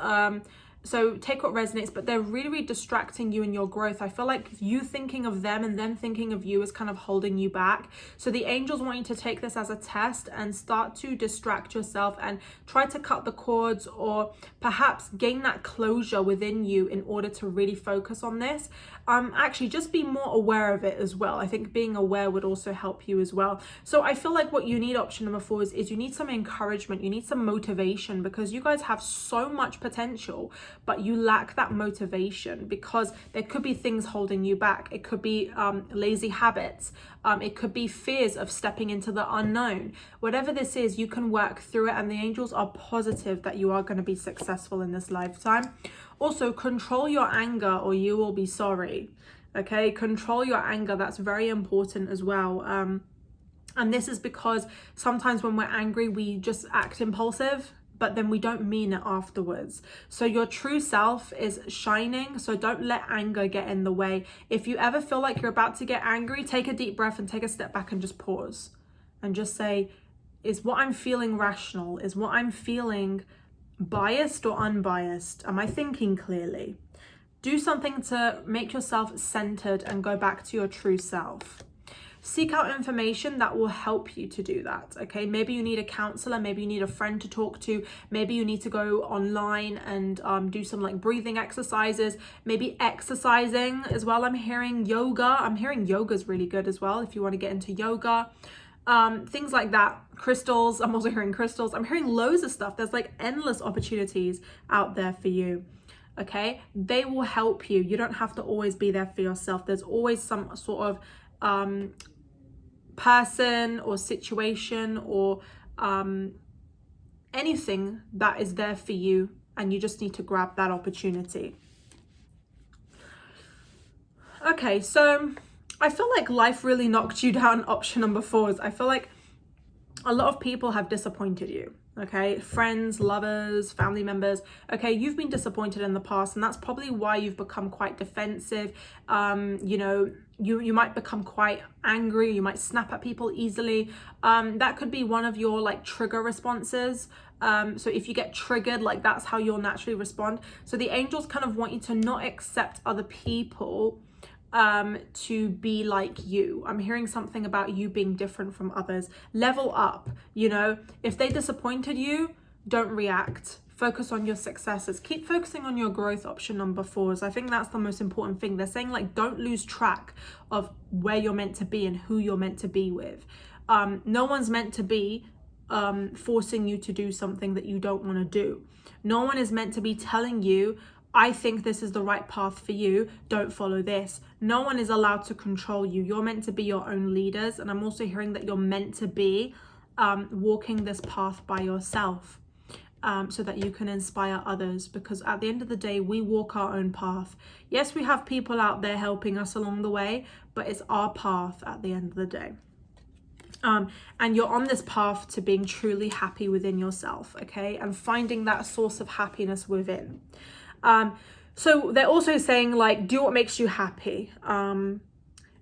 So take what resonates, but they're really, really distracting you in your growth. I feel like you thinking of them and them thinking of you is kind of holding you back. So the angels want you to take this as a test and start to distract yourself and try to cut the cords or perhaps gain that closure within you in order to really focus on this. Actually, just be more aware of it as well. I think being aware would also help you as well. So I feel like what you need, option number 4, is you need some encouragement. You need some motivation because you guys have so much potential, but you lack that motivation because there could be things holding you back. It could be lazy habits. It could be fears of stepping into the unknown. Whatever this is, you can work through it, and the angels are positive that you are going to be successful in this lifetime. Also, control your anger or you will be sorry. Okay, control your anger. That's very important as well. And this is because sometimes when we're angry, we just act impulsive, but then we don't mean it afterwards. So your true self is shining, so don't let anger get in the way. If you ever feel like you're about to get angry, take a deep breath and take a step back and just pause and just say, is what I'm feeling rational? Is what I'm feeling biased or unbiased? Am I thinking clearly? Do something to make yourself centered and go back to your true self. Seek out information that will help you to do that, okay? Maybe you need a counselor, maybe you need a friend to talk to, maybe you need to go online and do some like breathing exercises, maybe exercising as well. I'm hearing yoga. I'm hearing yoga is really good as well if you want to get into yoga. Things like that. Crystals. I'm also hearing crystals. I'm hearing loads of stuff. There's like endless opportunities out there for you. Okay, they will help you. You don't have to always be there for yourself. There's always some sort of person or situation or anything that is there for you, and you just need to grab that opportunity. Okay, so I feel like life really knocked you down, option number 4. I feel like a lot of people have disappointed you. Okay, friends, lovers, family members. Okay, you've been disappointed in the past, and that's probably why you've become quite defensive. You know, you might become quite angry. You might snap at people easily. That could be one of your like trigger responses. So if you get triggered, like that's how you'll naturally respond. So the angels kind of want you to not accept other people to be like you. I'm hearing something about you being different from others. Level up, you know. If they disappointed you, don't react. Focus on your successes. Keep focusing on your growth, option number 4. I think that's the most important thing. They're saying like don't lose track of where you're meant to be and who you're meant to be with. No one's meant to be forcing you to do something that you don't want to do. No one is meant to be telling you, I think this is the right path for you, don't follow this. No one is allowed to control you. You're meant to be your own leaders. And I'm also hearing that you're meant to be walking this path by yourself so that you can inspire others. Because at the end of the day, we walk our own path. Yes, we have people out there helping us along the way, but it's our path at the end of the day. And you're on this path to being truly happy within yourself, okay? And finding that source of happiness within. So they're also saying like, do what makes you happy.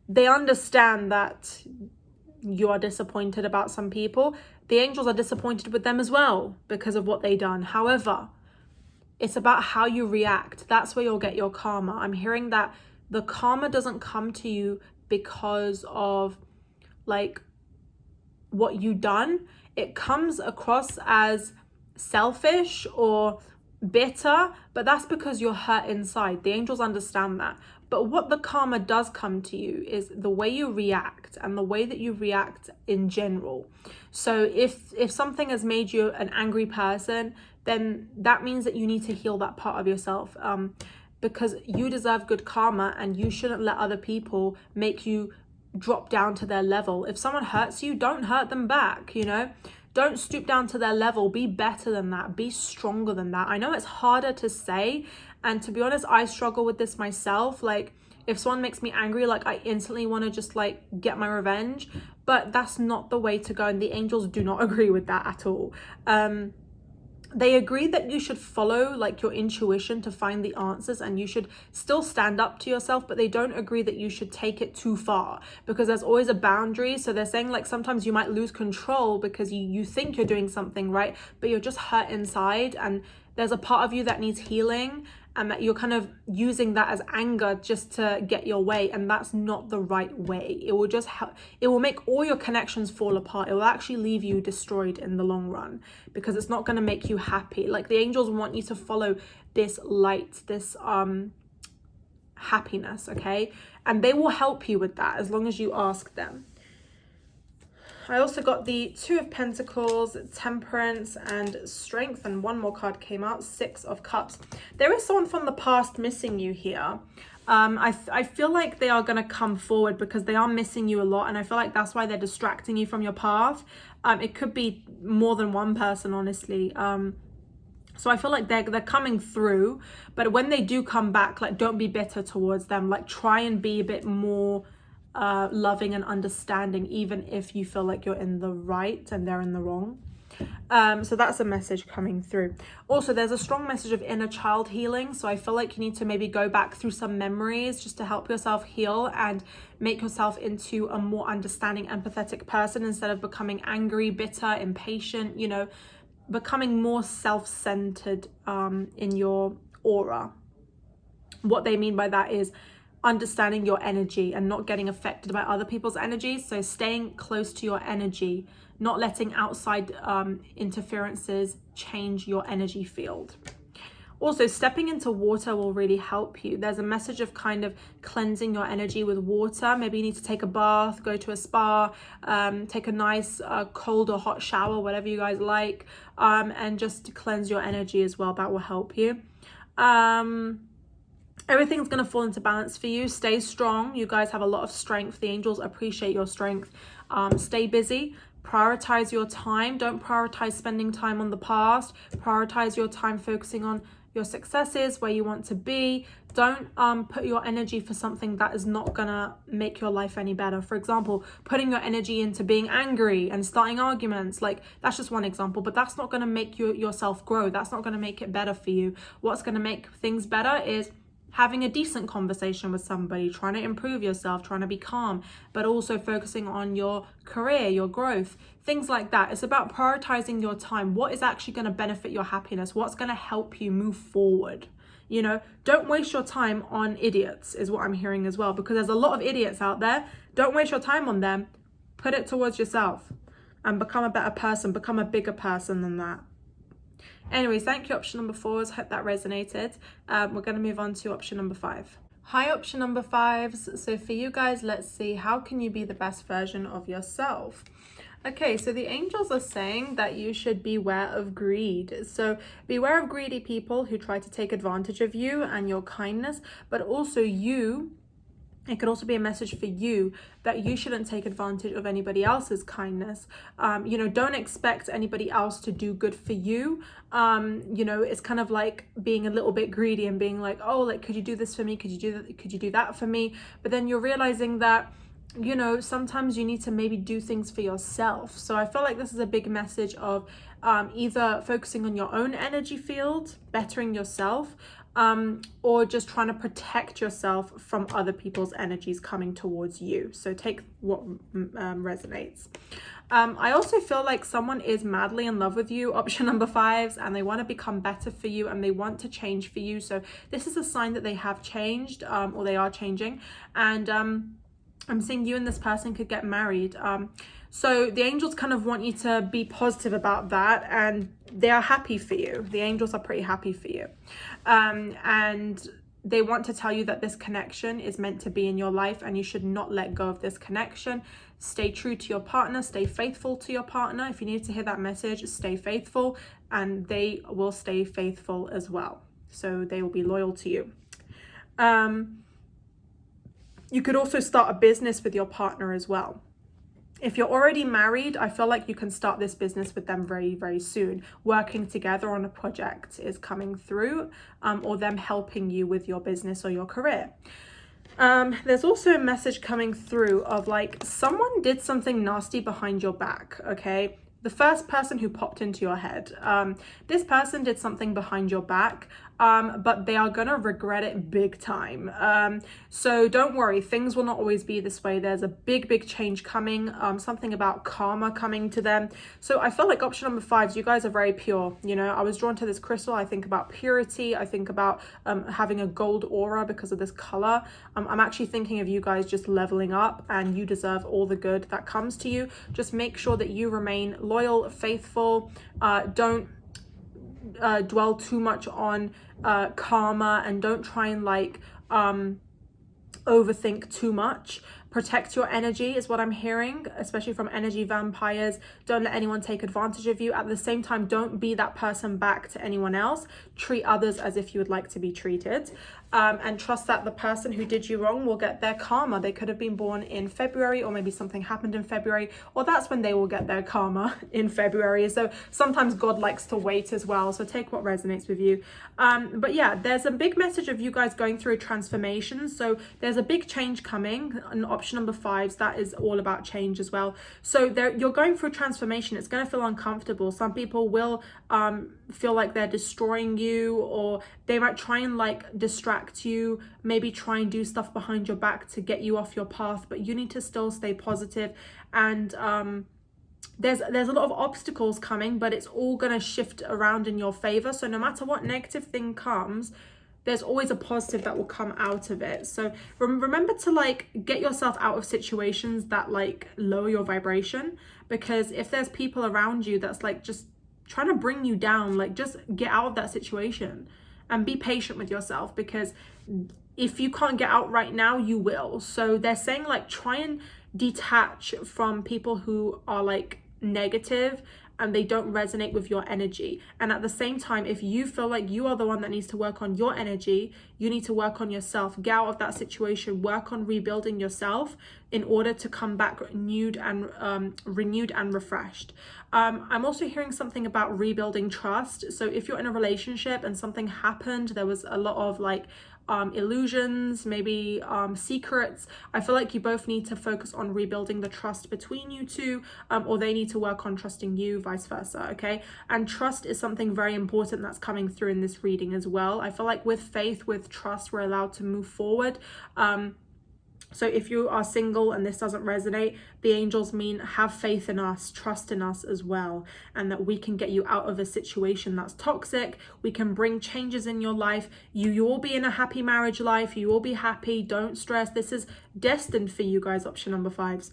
They understand that you are disappointed about some people. The angels are disappointed with them as well because of what they've done. However, it's about how you react. That's where you'll get your karma. I'm hearing that the karma doesn't come to you because of like what you done. It comes across as selfish or bitter, but that's because you're hurt inside. The angels understand that. But what the karma does come to you is the way you react, and the way that you react in general. So if something has made you an angry person, then that means that you need to heal that part of yourself, because you deserve good karma, and you shouldn't let other people make you drop down to their level. If someone hurts you, don't hurt them back, you know. Don't stoop down to their level. Be better than that. Be stronger than that. I know it's harder to say, and to be honest, I struggle with this myself. Like, if someone makes me angry, like, I instantly want to just like get my revenge, but that's not the way to go, and the angels do not agree with that at all. They agree that you should follow like your intuition to find the answers, and you should still stand up to yourself, but they don't agree that you should take it too far, because there's always a boundary. So they're saying like sometimes you might lose control because you think you're doing something right, but you're just hurt inside, and there's a part of you that needs healing, and that you're kind of using that as anger just to get your way, and that's not the right way. It will just it will make all your connections fall apart. It will actually leave you destroyed in the long run, because it's not going to make you happy. Like, the angels want you to follow this light, this happiness, okay? And they will help you with that as long as you ask them. I also got the Two of Pentacles, Temperance, and Strength, and one more card came out, Six of Cups. There is someone from the past missing you here. I feel like they are going to come forward because they are missing you a lot, and I feel like that's why they're distracting you from your path. It could be more than one person, honestly. So I feel like they're coming through, but when they do come back, like, don't be bitter towards them. Like, try and be a bit more loving and understanding, even if you feel like you're in the right and they're in the wrong. So that's a message coming through. Also, there's a strong message of inner child healing. So I feel like you need to maybe go back through some memories just to help yourself heal and make yourself into a more understanding, empathetic person, instead of becoming angry, bitter, impatient, you know, becoming more self-centered in your aura. What they mean by that is understanding your energy and not getting affected by other people's energy. So staying close to your energy, not letting outside interferences change your energy field. Also, stepping into water will really help you. There's a message of kind of cleansing your energy with water. Maybe you need to take a bath, go to a spa, take a nice cold or hot shower, whatever you guys like, and just to cleanse your energy as well. That will help you. Everything's going to fall into balance for you. Stay strong. You guys have a lot of strength. The angels appreciate your strength. Stay busy. Prioritize your time. Don't prioritize spending time on the past. Prioritize your time focusing on your successes, where you want to be. Don't put your energy for something that is not gonna make your life any better. For example, putting your energy into being angry and starting arguments. Like, that's just one example, but that's not gonna make yourself grow. That's not gonna make it better for you. What's gonna make things better is having a decent conversation with somebody, trying to improve yourself, trying to be calm, but also focusing on your career, your growth, things like that. It's about prioritizing your time. What is actually going to benefit your happiness? What's going to help you move forward? You know, don't waste your time on idiots, is what I'm hearing as well, because there's a lot of idiots out there. Don't waste your time on them. Put it towards yourself and become a better person, become a bigger person than that. Anyways, thank you, option number 4. I hope that resonated. We're going to move on to option number 5. Hi, option number 5s. So for you guys, let's see, how can you be the best version of yourself? Okay, so the angels are saying that you should beware of greed. So beware of greedy people who try to take advantage of you and your kindness, but also it could also be a message for you that you shouldn't take advantage of anybody else's kindness. You know, don't expect anybody else to do good for you. You know, it's kind of like being a little bit greedy and being like, oh, like, could you do this for me? Could you do that? Could you do that for me? But then you're realizing that, you know, sometimes you need to maybe do things for yourself. So I feel like this is a big message of either focusing on your own energy field, bettering yourself, or just trying to protect yourself from other people's energies coming towards you. So take what resonates. I also feel like someone is madly in love with you, option number 5s, and they want to become better for you and they want to change for you. So this is a sign that they have changed, or they are changing. And I'm seeing you and this person could get married. So the angels kind of want you to be positive about that, and they are happy for you. The angels are pretty happy for you. And they want to tell you that this connection is meant to be in your life, and you should not let go of this connection. Stay true to your partner, stay faithful to your partner. If you need to hear that message, stay faithful, and they will stay faithful as well. So they will be loyal to you. You could also start a business with your partner as well. If you're already married, I feel like you can start this business with them very, very soon. Working together on a project is coming through, or them helping you with your business or your career. There's also a message coming through of like someone did something nasty behind your back, okay? The first person who popped into your head, this person did something behind your back, but they are gonna regret it big time. So don't worry, things will not always be this way. There's a big change coming, something about karma coming to them. So I feel like option number 5, you guys are very pure. You know, I was drawn to this crystal. I think about purity. I think about having a gold aura because of this color. I'm actually thinking of you guys just leveling up, and you deserve all the good that comes to you. Just make sure that you remain loyal, faithful. Don't dwell too much on karma, and don't try and like overthink too much. Protect your energy is what I'm hearing, especially from energy vampires. Don't let anyone take advantage of you. At the same time, don't be that person back to anyone else. Treat others as if you would like to be treated. And trust that the person who did you wrong will get their karma. They could have been born in February, or maybe something happened in February, or that's when they will get their karma, in February. So sometimes God likes to wait as well. So take what resonates with you. But yeah, there's a big message of you guys going through a transformation. So there's a big change coming. And option number 5, that is all about change as well. So you're going through a transformation. It's going to feel uncomfortable. Some people will feel like they're destroying you, or they might try and like distract you, maybe try and do stuff behind your back to get you off your path, but you need to still stay positive. And there's a lot of obstacles coming, but it's all going to shift around in your favor. So no matter what negative thing comes, there's always a positive that will come out of it. So remember to like get yourself out of situations that like lower your vibration, because if there's people around you that's like just trying to bring you down, like just get out of that situation. And be patient with yourself, because if you can't get out right now, you will. So they're saying like try and detach from people who are like negative and they don't resonate with your energy. And at the same time, if you feel like you are the one that needs to work on your energy, you need to work on yourself. Get out of that situation, work on rebuilding yourself in order to come back renewed and refreshed. I'm also hearing something about rebuilding trust. So if you're in a relationship and something happened, there was a lot of like illusions, maybe secrets, I feel like you both need to focus on rebuilding the trust between you two, or they need to work on trusting you, vice versa. Okay, and trust is something very important that's coming through in this reading as well. I feel like with faith, with trust, we're allowed to move forward. So if you are single and this doesn't resonate, the angels mean have faith in us, trust in us as well, and that we can get you out of a situation that's toxic. We can bring changes in your life. You will be in a happy marriage life. You will be happy. Don't stress. This is destined for you guys, option number 5s.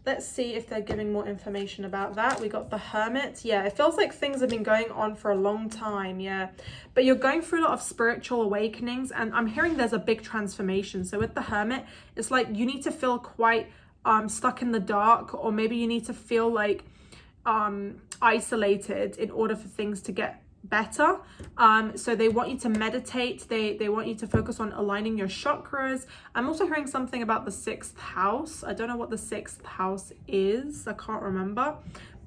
Let's see if they're giving more information about that. We got the Hermit. Yeah, it feels like things have been going on for a long time. Yeah, but you're going through a lot of spiritual awakenings, and I'm hearing there's a big transformation. So with the Hermit, it's like you need to feel quite stuck in the dark, or maybe you need to feel like isolated in order for things to get better. So they want you to meditate. They want you to focus on aligning your chakras. I'm also hearing something about the 6th house. I don't know what the 6th house is. I can't remember,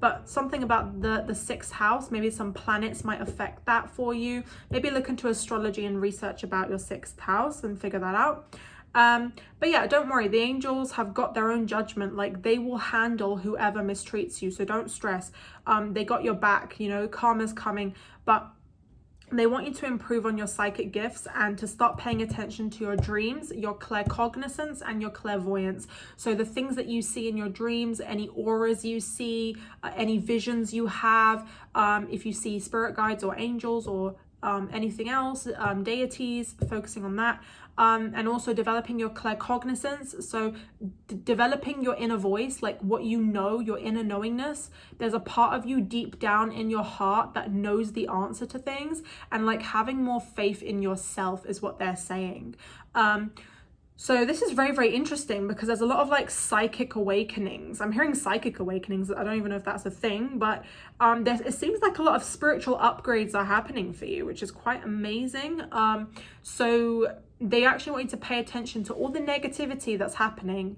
but something about the 6th house. Maybe some planets might affect that for you. Maybe look into astrology and research about your 6th house and figure that out. But yeah, don't worry, the angels have got their own judgment. Like they will handle whoever mistreats you, so don't stress. They got your back, you know, karma's coming, but they want you to improve on your psychic gifts and to start paying attention to your dreams, your claircognizance and your clairvoyance. So the things that you see in your dreams, any auras you see, any visions you have, if you see spirit guides or angels or anything else, deities, focusing on that. And also developing your claircognizance. So developing your inner voice, like what you know, your inner knowingness. There's a part of you deep down in your heart that knows the answer to things, and like having more faith in yourself is what they're saying. So this is very, very interesting because there's a lot of like psychic awakenings. I'm hearing psychic awakenings. I don't even know if that's a thing, but it seems like a lot of spiritual upgrades are happening for you, which is quite amazing. So they actually want you to pay attention to all the negativity that's happening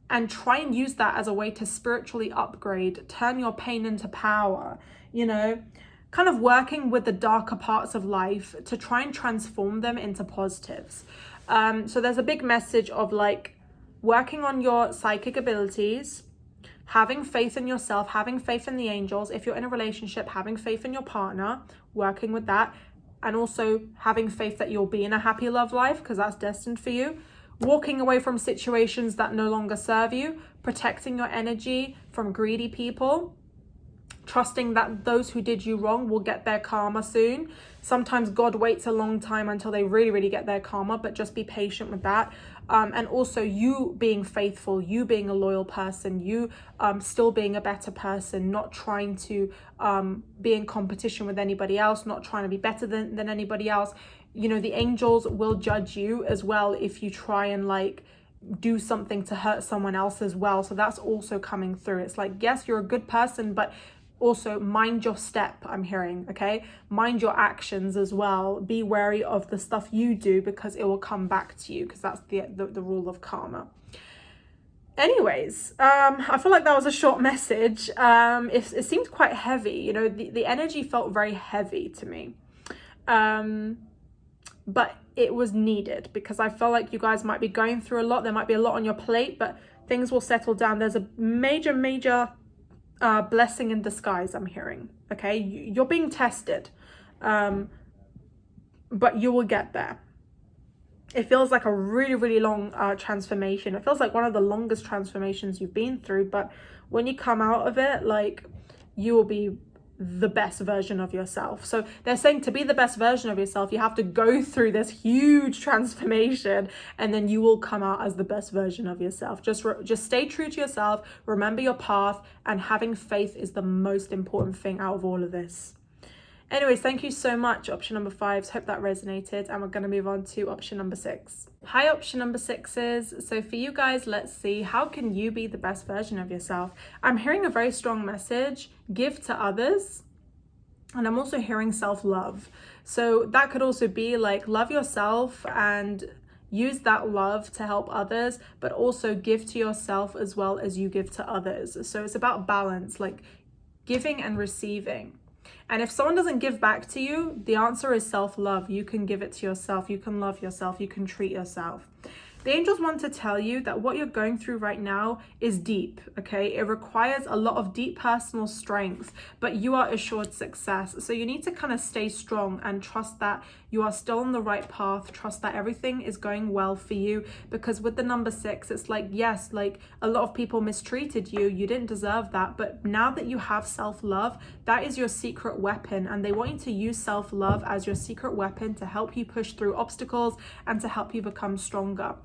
and try and use that as a way to spiritually upgrade, turn your pain into power, you know, kind of working with the darker parts of life to try and transform them into positives. So there's a big message of like working on your psychic abilities, having faith in yourself, having faith in the angels. If you're in a relationship, having faith in your partner, working with that, and also having faith that you'll be in a happy love life because that's destined for you. Walking away from situations that no longer serve you, protecting your energy from greedy people, trusting that those who did you wrong will get their karma soon. Sometimes God waits a long time until they really, really get their karma, but just be patient with that. And also you being faithful, you being a loyal person, you still being a better person, not trying to be in competition with anybody else, not trying to be better than anybody else. You know, the angels will judge you as well if you try and like do something to hurt someone else as well. So that's also coming through. It's like, yes, you're a good person, but also mind your step, I'm hearing, okay? Mind your actions as well. Be wary of the stuff you do because it will come back to you, because that's the rule of karma. Anyways, I feel like that was a short message. It seemed quite heavy, you know, the energy felt very heavy to me. But it was needed because I felt like you guys might be going through a lot. There might be a lot on your plate, but things will settle down. There's a major blessing in disguise, I'm hearing, okay? You're being tested, but you will get there. It feels like a really, really long transformation. It feels like one of the longest transformations you've been through, but when you come out of it, like, you will be the best version of yourself. So they're saying to be the best version of yourself, you have to go through this huge transformation, and then you will come out as the best version of yourself. Just stay true to yourself, remember your path, and having faith is the most important thing out of all of this. Anyways, thank you so much, option number 5. Hope that resonated, and we're going to move on to option number 6. Hi, option number 6s. So for you guys, let's see, how can you be the best version of yourself? I'm hearing a very strong message, give to others, and I'm also hearing self-love. So that could also be like, love yourself and use that love to help others, but also give to yourself as well as you give to others. So it's about balance, like giving and receiving. And if someone doesn't give back to you, the answer is self-love. You can give it to yourself. You can love yourself. You can treat yourself. The angels want to tell you that what you're going through right now is deep, okay? It requires a lot of deep personal strength, but you are assured success. So you need to kind of stay strong and trust that you are still on the right path. Trust that everything is going well for you, because with the number 6, it's like, yes, like a lot of people mistreated you. You didn't deserve that. But now that you have self-love, that is your secret weapon. And they want you to use self-love as your secret weapon to help you push through obstacles and to help you become stronger.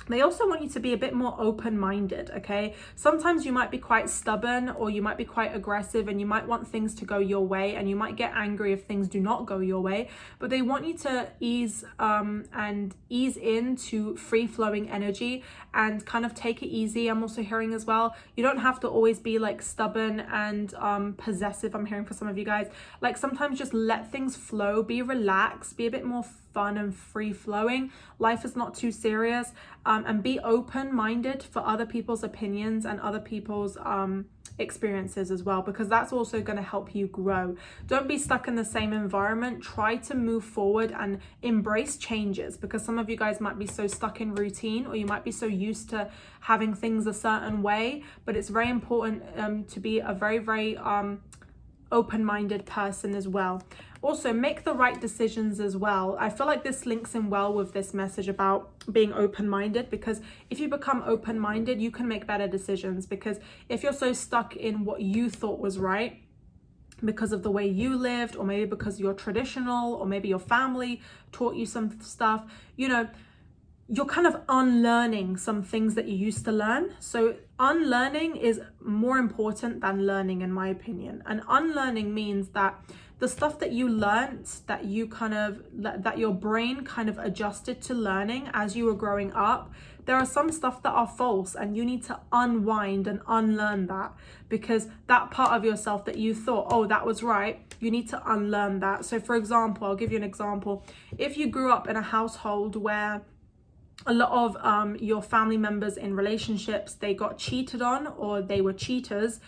They also want you to be a bit more open-minded, okay? Sometimes you might be quite stubborn, or you might be quite aggressive, and you might want things to go your way, and you might get angry if things do not go your way. But they want you to ease into free-flowing energy and kind of take it easy. I'm also hearing as well, you don't have to always be like stubborn and possessive. I'm hearing for some of you guys, like sometimes just let things flow, be relaxed, be a bit more fun and free-flowing. Life is not too serious, and be open-minded for other people's opinions and other people's experiences as well, because that's also going to help you grow. Don't be stuck in the same environment. Try to move forward and embrace changes, because some of you guys might be so stuck in routine, or you might be so used to having things a certain way. But it's very important to be a very, very open-minded person as well. Also, make the right decisions as well. I feel like this links in well with this message about being open-minded, because if you become open-minded, you can make better decisions. Because if you're so stuck in what you thought was right, because of the way you lived, or maybe because you're traditional, or maybe your family taught you some stuff, you know, you're kind of unlearning some things that you used to learn. So unlearning is more important than learning, in my opinion. And unlearning means that the stuff that you learned, that you kind of, that your brain kind of adjusted to learning as you were growing up, there are some stuff that are false, and you need to unwind and unlearn that, because that part of yourself that you thought, oh, that was right, you need to unlearn that. So for example, I'll give you an example. If you grew up in a household where a lot of your family members in relationships, they got cheated on, or they were cheaters,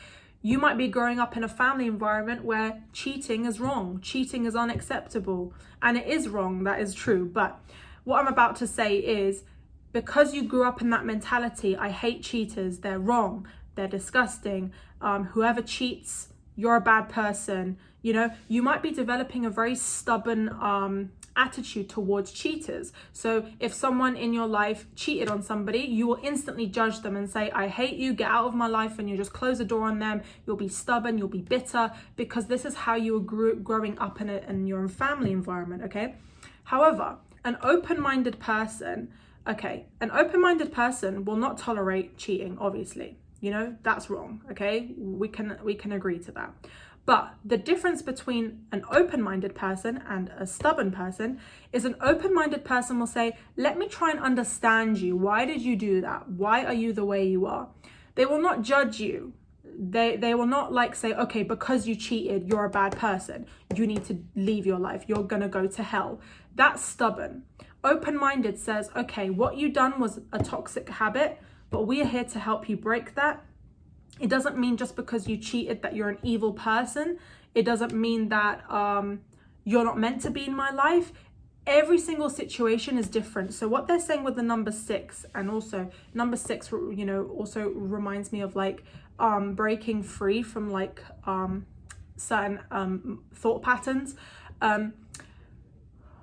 you might be growing up in a family environment where cheating is wrong, cheating is unacceptable, and it is wrong, that is true. But what I'm about to say is, because you grew up in that mentality, I hate cheaters, they're wrong, they're disgusting, whoever cheats, you're a bad person, you know, you might be developing a very stubborn attitude towards cheaters. So if someone in your life cheated on somebody, you will instantly judge them and say, I hate you, get out of my life, and you just close the door on them. You'll be stubborn, you'll be bitter, because this is how you were growing up in your family environment, okay? However, an open-minded person will not tolerate cheating, obviously. You know, that's wrong, okay? We can agree to that. But the difference between an open-minded person and a stubborn person is, an open-minded person will say, let me try and understand you. Why did you do that? Why are you the way you are? They will not judge you. They will not like say, okay, because you cheated, you're a bad person, you need to leave your life, you're gonna go to hell. That's stubborn. Open-minded says, okay, what you done was a toxic habit, but we are here to help you break that. It doesn't mean just because you cheated that you're an evil person. It doesn't mean that you're not meant to be in my life. Every single situation is different. So what they're saying with the number 6, and also number 6, you know, also reminds me of like breaking free from like certain thought patterns.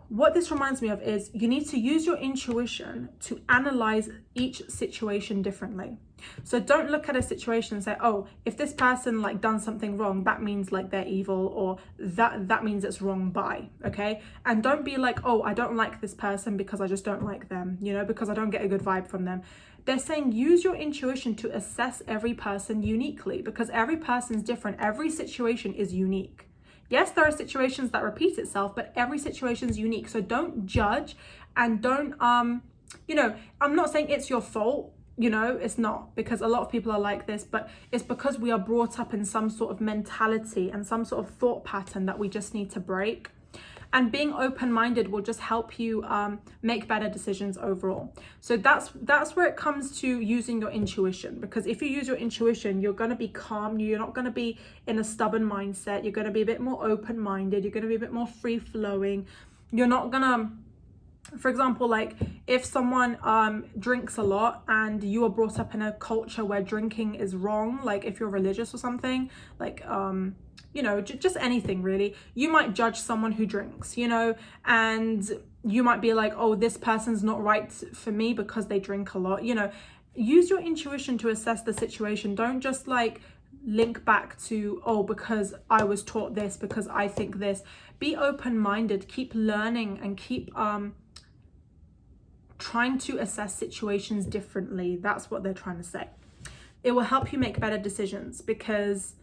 What this reminds me of is, you need to use your intuition to analyze each situation differently. So don't look at a situation and say, oh, if this person like done something wrong, that means like they're evil, or that means it's wrong by, okay? And don't be like, oh, I don't like this person because I just don't like them, you know, because I don't get a good vibe from them. They're saying use your intuition to assess every person uniquely, because every person's different. Every situation is unique. Yes, there are situations that repeat itself, but every situation is unique. So don't judge, and don't, you know, I'm not saying it's your fault, you know, it's not, because a lot of people are like this, but it's because we are brought up in some sort of mentality and some sort of thought pattern that we just need to break. And being open-minded will just help you make better decisions overall. So that's where it comes to using your intuition, because if you use your intuition, you're going to be calm. You're not going to be in a stubborn mindset. You're going to be a bit more open-minded. You're going to be a bit more free-flowing. You're not going to, for example, like if someone drinks a lot and you are brought up in a culture where drinking is wrong, like if you're religious or something, like you know, just anything really, you might judge someone who drinks, you know, and you might be like, oh, this person's not right for me because they drink a lot. You know, use your intuition to assess the situation. Don't just like link back to, oh, because I was taught this, because I think this. Be open-minded, keep learning, and keep trying to assess situations differently. That's what they're trying to say. It will help you make better decisions, because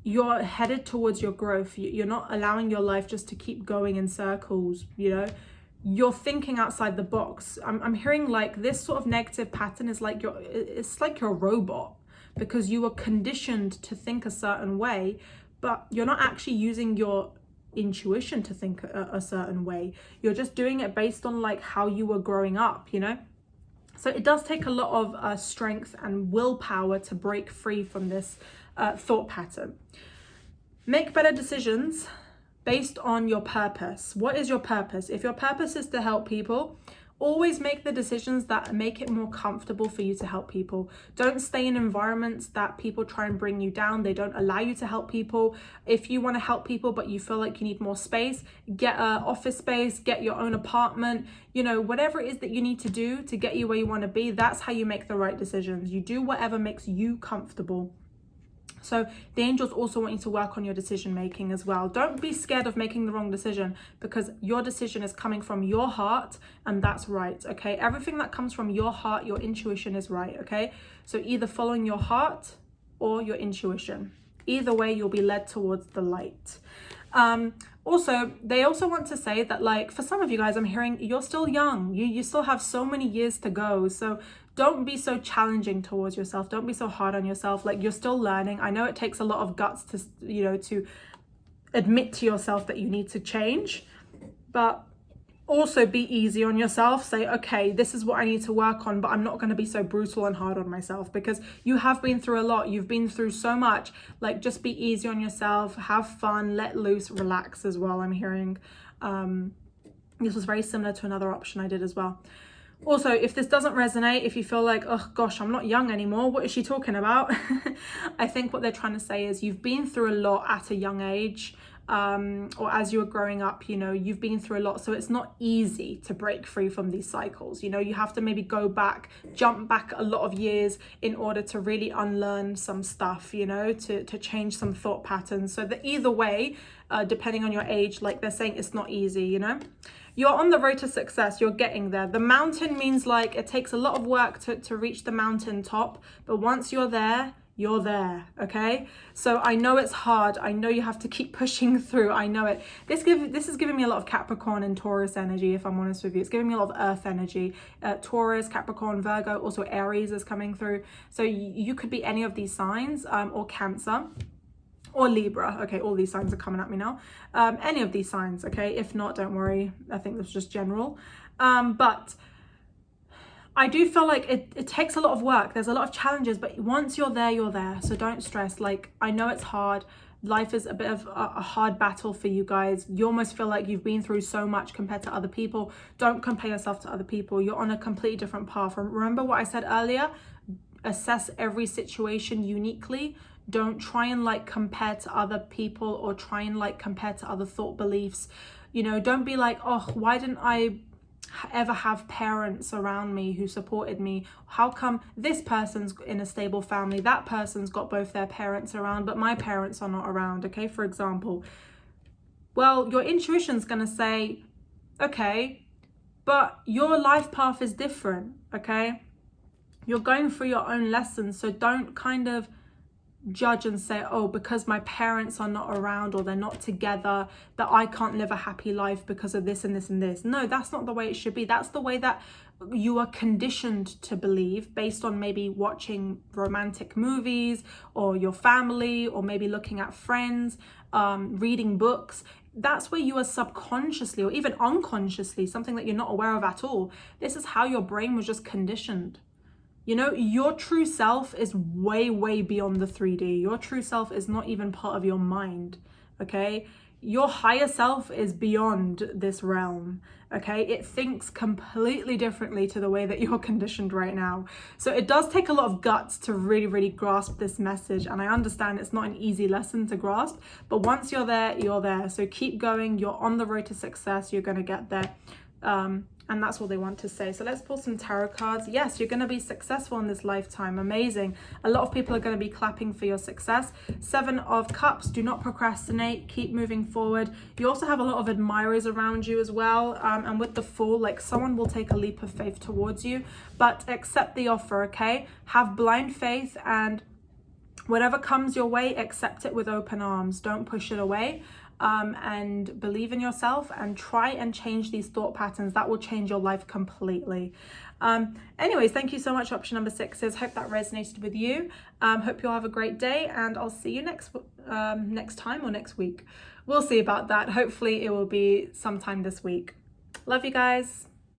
you're headed towards your growth. You're not allowing your life just to keep going in circles, you know. You're thinking outside the box. I'm hearing like this sort of negative pattern is like it's like you're a robot, because you were conditioned to think a certain way, but you're not actually using your intuition to think a certain way. You're just doing it based on like how you were growing up, you know. So it does take a lot of strength and willpower to break free from this thought pattern. Make better decisions based on your purpose. What is your purpose? If your purpose is to help people, always make the decisions that make it more comfortable for you to help people. Don't stay in environments that people try and bring you down. They don't allow you to help people. If you want to help people but you feel like you need more space, get an office space, get your own apartment, you know, whatever it is that you need to do to get you where you want to be. That's how you make the right decisions. You do whatever makes you comfortable. So the angels also want you to work on your decision making as well. Don't be scared of making the wrong decision, because your decision is coming from your heart, and that's right, okay? Everything that comes from your heart, your intuition is right, okay? So either following your heart or your intuition. Either way, you'll be led towards the light. Also, they also want to say that, like, for some of you guys, I'm hearing you're still young. You still have so many years to go. So don't be so challenging towards yourself. Don't be so hard on yourself. Like, you're still learning. I know it takes a lot of guts to, you know, to admit to yourself that you need to change, but also be easy on yourself. Say, okay, this is what I need to work on, but I'm not going to be so brutal and hard on myself, because you have been through a lot. You've been through so much. Like, just be easy on yourself, have fun, let loose, relax as well. I'm hearing this was very similar to another option I did as well. Also, if this doesn't resonate, if you feel like, oh gosh, I'm not young anymore, what is she talking about? I think what they're trying to say is you've been through a lot at a young age. Or as you were growing up, you know, you've been through a lot. So it's not easy to break free from these cycles. You know, you have to maybe go back, jump back a lot of years in order to really unlearn some stuff, you know, to change some thought patterns. So that either way, depending on your age, like they're saying, it's not easy, you know. You're on the road to success. You're getting there. The mountain means like it takes a lot of work to reach the mountain top. But once you're there, okay? So I know it's hard. I know you have to keep pushing through. I know it. This is giving me a lot of Capricorn and Taurus energy, if I'm honest with you. It's giving me a lot of earth energy. Taurus, Capricorn, Virgo, also Aries is coming through. So you could be any of these signs, or Cancer or Libra. Okay, all these signs are coming at me now. Any of these signs, okay? If not, don't worry. I think that's just general. But I do feel like it takes a lot of work. There's a lot of challenges, but once you're there. So don't stress. Like, I know it's hard. Life is a bit of a hard battle for you guys. You almost feel like you've been through so much compared to other people. Don't compare yourself to other people. You're on a completely different path. Remember what I said earlier? Assess every situation uniquely. Don't try and like compare to other people, or try and like compare to other thought beliefs. You know, don't be like, oh, why didn't I ever have parents around me who supported me? How come this person's in a stable family, that person's got both their parents around, but my parents are not around? Okay, for example. Well, your intuition's gonna say, okay, but your life path is different, okay? You're going through your own lessons, so don't kind of judge and say, oh, because my parents are not around or they're not together, that I can't live a happy life because of this and this and this. No, that's not the way it should be. That's the way that you are conditioned to believe, based on maybe watching romantic movies, or your family, or maybe looking at friends, reading books. That's where you are subconsciously or even unconsciously, something that you're not aware of at all. This is how your brain was just conditioned. You know, your true self is way, way beyond the 3D. Your true self is not even part of your mind, okay? Your higher self is beyond this realm, okay? It thinks completely differently to the way that you're conditioned right now. So it does take a lot of guts to really, really grasp this message. And I understand it's not an easy lesson to grasp, but once you're there, you're there. So keep going. You're on the road to success. You're going to get there. And that's what they want to say. So let's pull some tarot cards. Yes, you're going to be successful in this lifetime. Amazing. A lot of people are going to be clapping for your success. 7 of Cups. Do not procrastinate. Keep moving forward. You also have a lot of admirers around you as well. And with the Fool, like, someone will take a leap of faith towards you. But accept the offer, okay? Have blind faith, and whatever comes your way, accept it with open arms. Don't push it away. And believe in yourself, and try and change these thought patterns. That will change your life completely. Anyways, thank you so much, option number 6s. Hope that resonated with you. Hope you'll have a great day, and I'll see you next time or next week. We'll see about that. Hopefully it will be sometime this week. Love you guys.